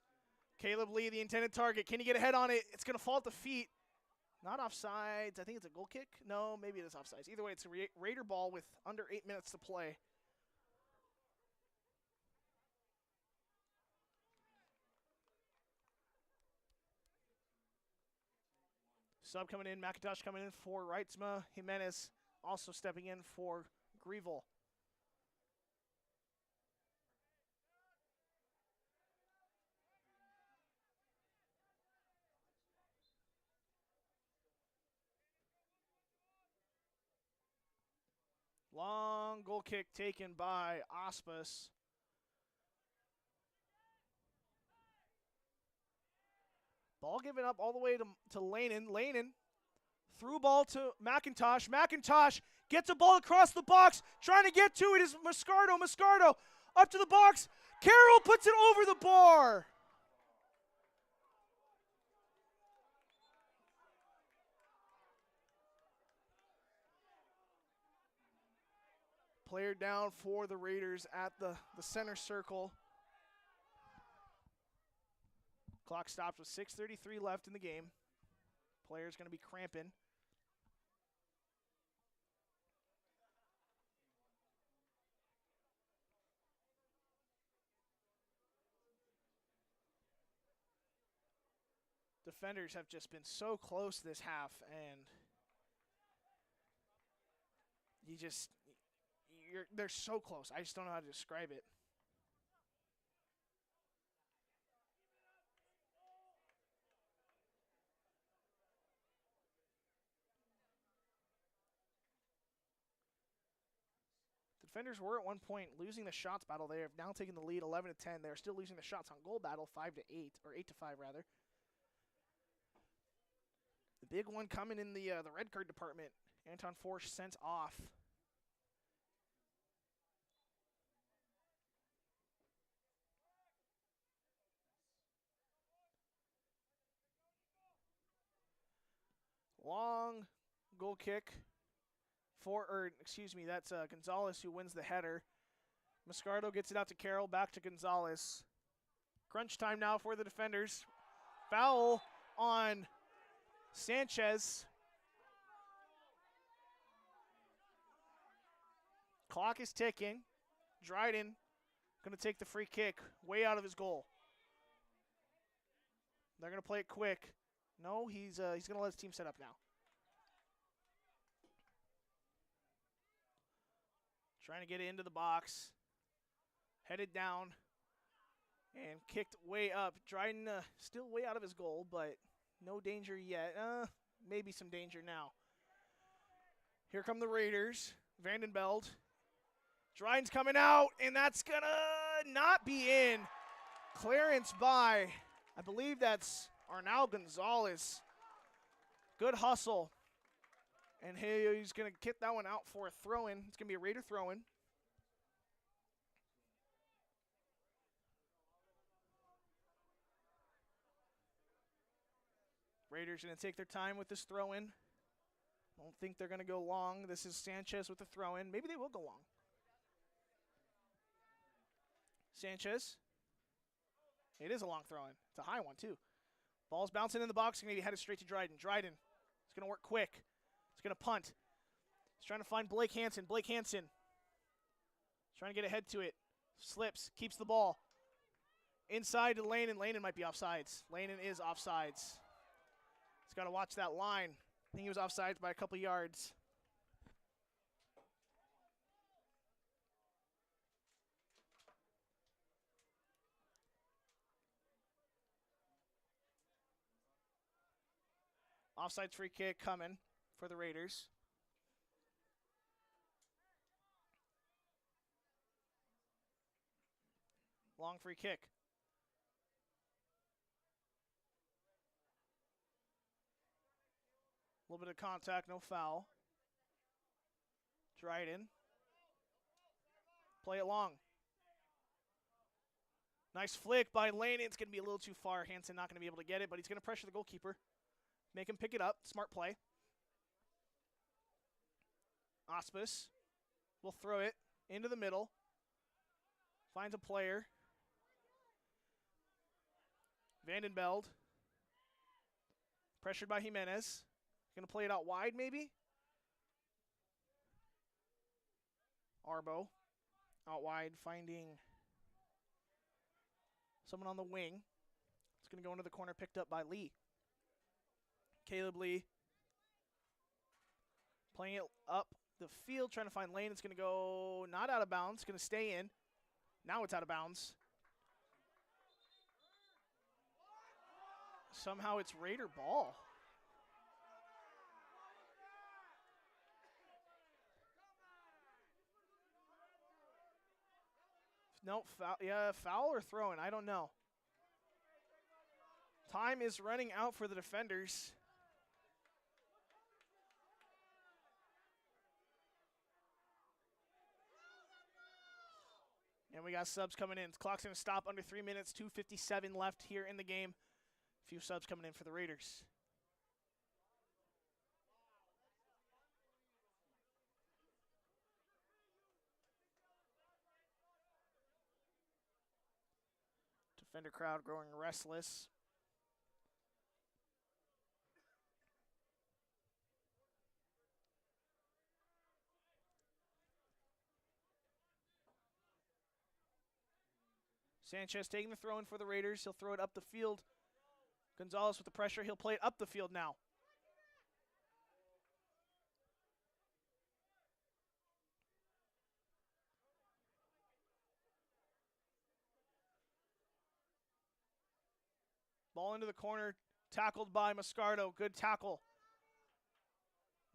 Caleb Lee, the intended target. Can he get a head on it? It's going to fall at the feet. Not offsides. I think it's a goal kick. No, maybe it is offsides. Either way, it's a Raider ball with under 8 minutes to play. Sub coming in, McIntosh coming in for Reitzma. Jimenez also stepping in for Grievel. Long goal kick taken by Auspus. Ball given up all the way to Lanin. Lanin through ball to McIntosh. McIntosh gets a ball across the box. Trying to get to it is Moscardo. Moscardo up to the box. Carroll puts it over the bar. Player down for the Raiders at the center circle. Clock stops with 6:33 left in the game. Player's going to be cramping. Defenders have just been so close this half, and they're so close. I just don't know how to describe it. Defenders were at one point losing the shots battle. They have now taken the lead 11-10. They're still losing the shots on goal battle 5-8, or 8-5 rather. The big one coming in the red card department. Anton Forsch sent off. Long goal kick. That's Gonzalez who wins the header. Moscardo gets it out to Carroll, back to Gonzalez. Crunch time now for the defenders. Foul on Sanchez. Clock is ticking. Dryden going to take the free kick way out of his goal. They're going to play it quick. No, he's going to let his team set up now. Trying to get it into the box. Headed down. And kicked way up. Dryden still way out of his goal, but no danger yet. Maybe some danger now. Here come the Raiders. Vandenbeld. Dryden's coming out, and that's going to not be in. Clearance by, I believe that's Arnal Gonzalez. Good hustle. And he's going to kick that one out for a throw-in. It's going to be a Raider throw-in. Raiders going to take their time with this throw-in. Don't think they're going to go long. This is Sanchez with the throw-in. Maybe they will go long. Sanchez. It is a long throw-in. It's a high one, too. Ball's bouncing in the box. Maybe headed straight to Dryden. Dryden is going to work quick. He's going to punt. He's trying to find Blake Hansen. Blake Hansen trying to get ahead to it. Slips. Keeps the ball. Inside to Lanen. Lanen might be offsides. Lanen is offsides. He's got to watch that line. I think he was offsides by a couple yards. Offsides free kick coming for the Raiders. Long free kick. A little bit of contact, no foul. Dryden. Play it long. Nice flick by Lane. It's going to be a little too far. Hansen not going to be able to get it, but he's going to pressure the goalkeeper. Make him pick it up. Smart play. Ospis will throw it into the middle. Finds a player. Vandenbeld. Pressured by Jimenez. Going to play it out wide, maybe? Arbo. Out wide, finding someone on the wing. It's going to go into the corner, picked up by Lee. Caleb Lee. Playing it up the field, trying to find Lane. It's going to go not out of bounds. It's going to stay in. Now it's out of bounds. Somehow it's Raider ball. No, foul or throwing, I don't know. Time is running out for the defenders. And we got subs coming in. The clock's going to stop under 3 minutes, 2:57 left here in the game. A few subs coming in for the Raiders. Defender crowd growing restless. Sanchez taking the throw in for the Raiders. He'll throw it up the field. Gonzalez with the pressure. He'll play it up the field now. Ball into the corner. Tackled by Moscardo. Good tackle.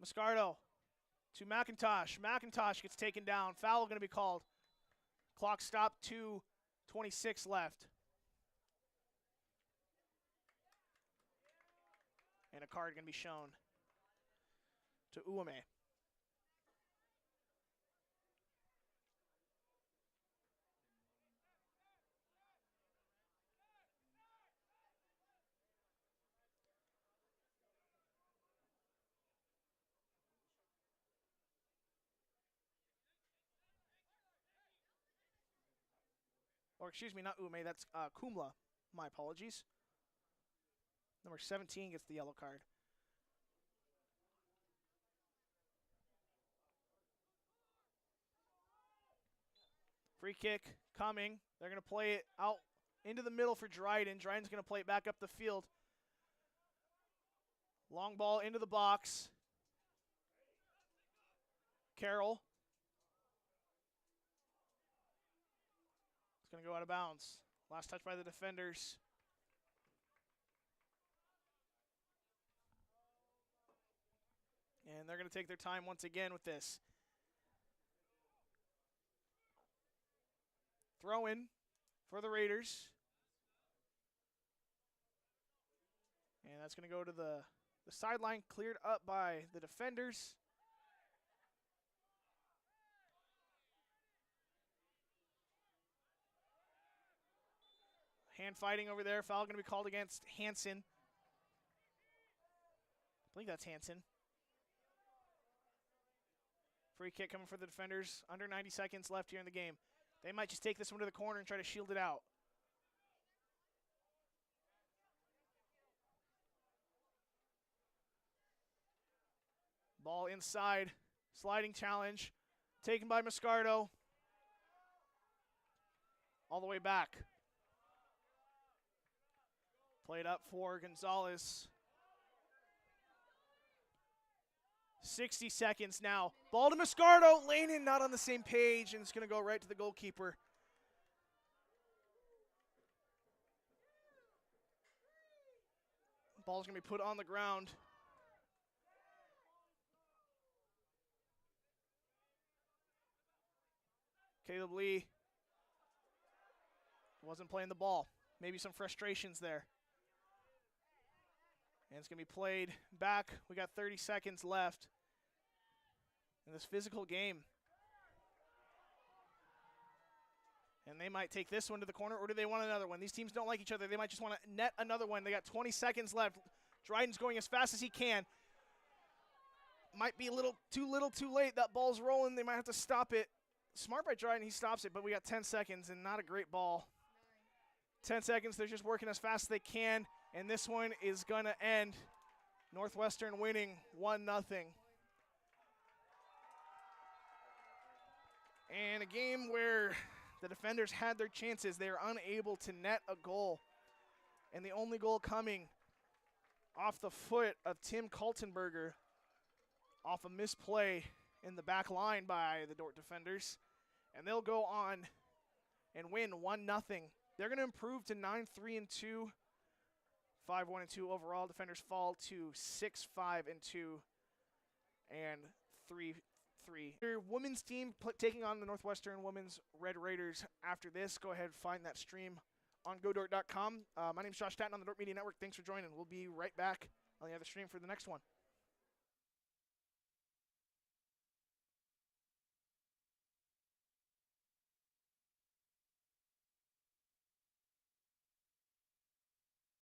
Moscardo to McIntosh. McIntosh gets taken down. Foul going to be called. Clock stopped. 2:26 left. And a card going to be shown to Uwame. Or excuse me, not Ume, that's Kumla. My apologies. Number 17 gets the yellow card. Free kick coming. They're going to play it out into the middle for Dryden. Dryden's going to play it back up the field. Long ball into the box. Carroll. It's going to go out of bounds. Last touch by the defenders. And they're going to take their time once again with this. Throw in for the Raiders. And that's going to go to the sideline, cleared up by the defenders. Hand fighting over there. Foul going to be called against Hansen. I believe that's Hansen. Free kick coming for the defenders. Under 90 seconds left here in the game. They might just take this one to the corner and try to shield it out. Ball inside. Sliding challenge. Taken by Moscardo. All the way back. Played up for Gonzalez. 60 seconds now. Ball to Moscardo. Lanin not on the same page, and it's going to go right to the goalkeeper. Ball's going to be put on the ground. Caleb Lee wasn't playing the ball. Maybe some frustrations there. And it's going to be played back. We got 30 seconds left in this physical game. And they might take this one to the corner, or do they want another one? These teams don't like each other. They might just want to net another one. They got 20 seconds left. Dryden's going as fast as he can. Might be a little too late. That ball's rolling. They might have to stop it. Smart by Dryden. He stops it, but we got 10 seconds and not a great ball. 10 seconds. They're just working as fast as they can. And this one is going to end. Northwestern winning 1-0. And a game where the defenders had their chances. They were unable to net a goal. And the only goal coming off the foot of Tim Kaltenberger off a misplay in the back line by the Dordt defenders. And they'll go on and win 1-0. They're going to improve to 9-3-2. 5-1-2 overall. Defenders fall to 6-5-2 and 3-3. Your women's team taking on the Northwestern Women's Red Raiders. After this, go ahead and find that stream on godort.com. My name's Josh Tatton on the Dordt Media Network. Thanks for joining. We'll be right back on the other stream for the next one.